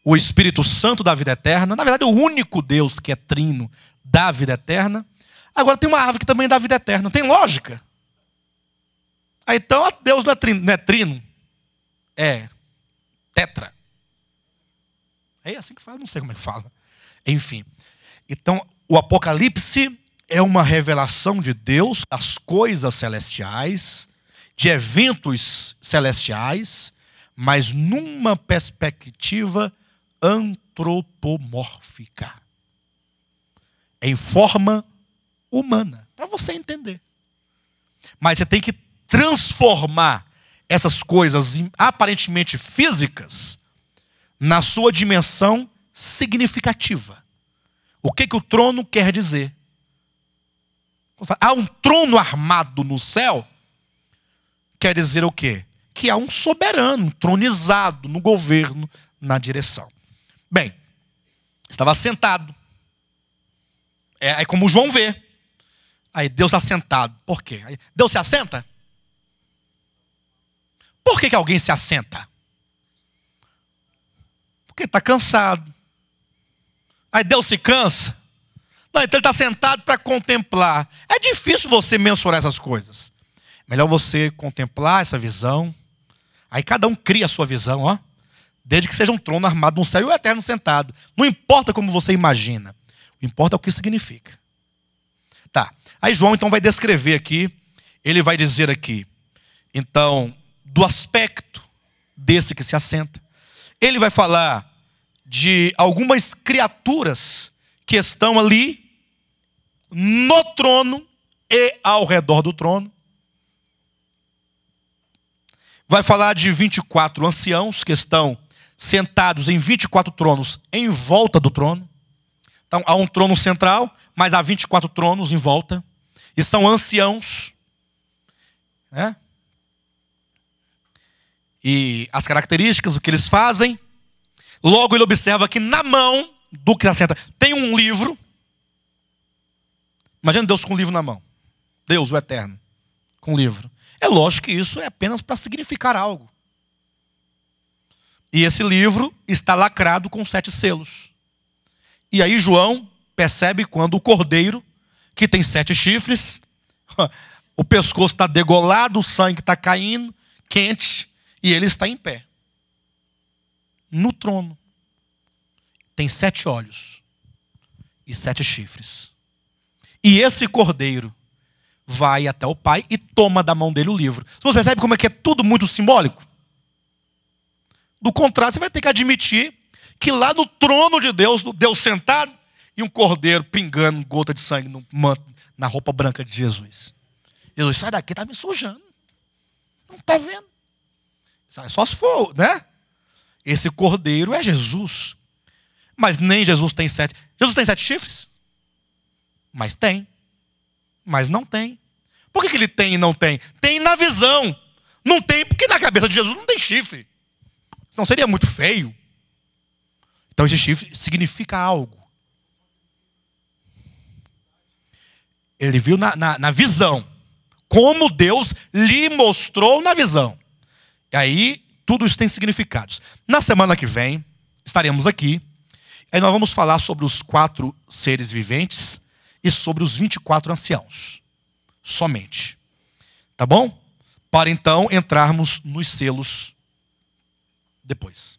o Espírito Santo dá vida eterna. Na verdade, o único Deus que é trino dá vida eterna. Agora tem uma árvore que também dá vida eterna. Tem lógica? Aí, então, Deus não é trino, é tetra. É assim que fala? Não sei como é que fala. Enfim. Então, o Apocalipse é uma revelação de Deus das coisas celestiais, de eventos celestiais, mas numa perspectiva antropomórfica. Em forma humana. Para você entender. Mas você tem que transformar essas coisas aparentemente físicas na sua dimensão significativa. O que o trono quer dizer? Há um trono armado no céu, quer dizer o quê? Que há um soberano, tronizado no governo, na direção. Bem, estava sentado. É como João vê. Aí Deus está sentado. Por quê? Aí Deus se assenta? Por que alguém se assenta? Porque está cansado. Aí Deus se cansa? Não, então ele está sentado para contemplar. É difícil você mensurar essas coisas. Melhor você contemplar essa visão. Aí cada um cria a sua visão, ó. Desde que seja um trono armado no céu e o eterno sentado. Não importa como você imagina. O que importa é o que significa. Tá. Aí João então vai descrever aqui. Ele vai dizer aqui. Então, do aspecto desse que se assenta. Ele vai falar de algumas criaturas que estão ali no trono e ao redor do trono. Vai falar de 24 anciãos que estão sentados em 24 tronos em volta do trono. Então há um trono central, mas há 24 tronos em volta. E são anciãos. Né? E as características, o que eles fazem. Logo ele observa que na mão do que assenta tem um livro. Imagina Deus com um livro na mão. Deus, o eterno, com um livro. É lógico que isso é apenas para significar algo. E esse livro está lacrado com 7 selos. E aí João percebe quando o cordeiro, que tem 7 chifres, o pescoço está degolado, o sangue está caindo, quente, e ele está em pé. No trono. Tem 7 olhos e 7 chifres. E esse cordeiro vai até o Pai e toma da mão dele o livro. Você percebe como é que é tudo muito simbólico? Do contrário, você vai ter que admitir que lá no trono de Deus, Deus sentado e um cordeiro pingando gota de sangue no manto, na roupa branca de Jesus. Jesus, sai daqui, está me sujando. Não está vendo. Só se for, né? Esse cordeiro é Jesus. Mas nem Jesus tem 7. Jesus tem 7 chifres? Mas tem. Mas não tem. Por que ele tem e não tem? Tem na visão. Não tem porque na cabeça de Jesus não tem chifre. Senão seria muito feio. Então esse chifre significa algo. Ele viu na visão. Como Deus lhe mostrou na visão. E aí tudo isso tem significados. Na semana que vem estaremos aqui. Aí nós vamos falar sobre os 4 seres viventes e sobre os 24 anciãos. Somente. Tá bom? Para então entrarmos nos selos depois.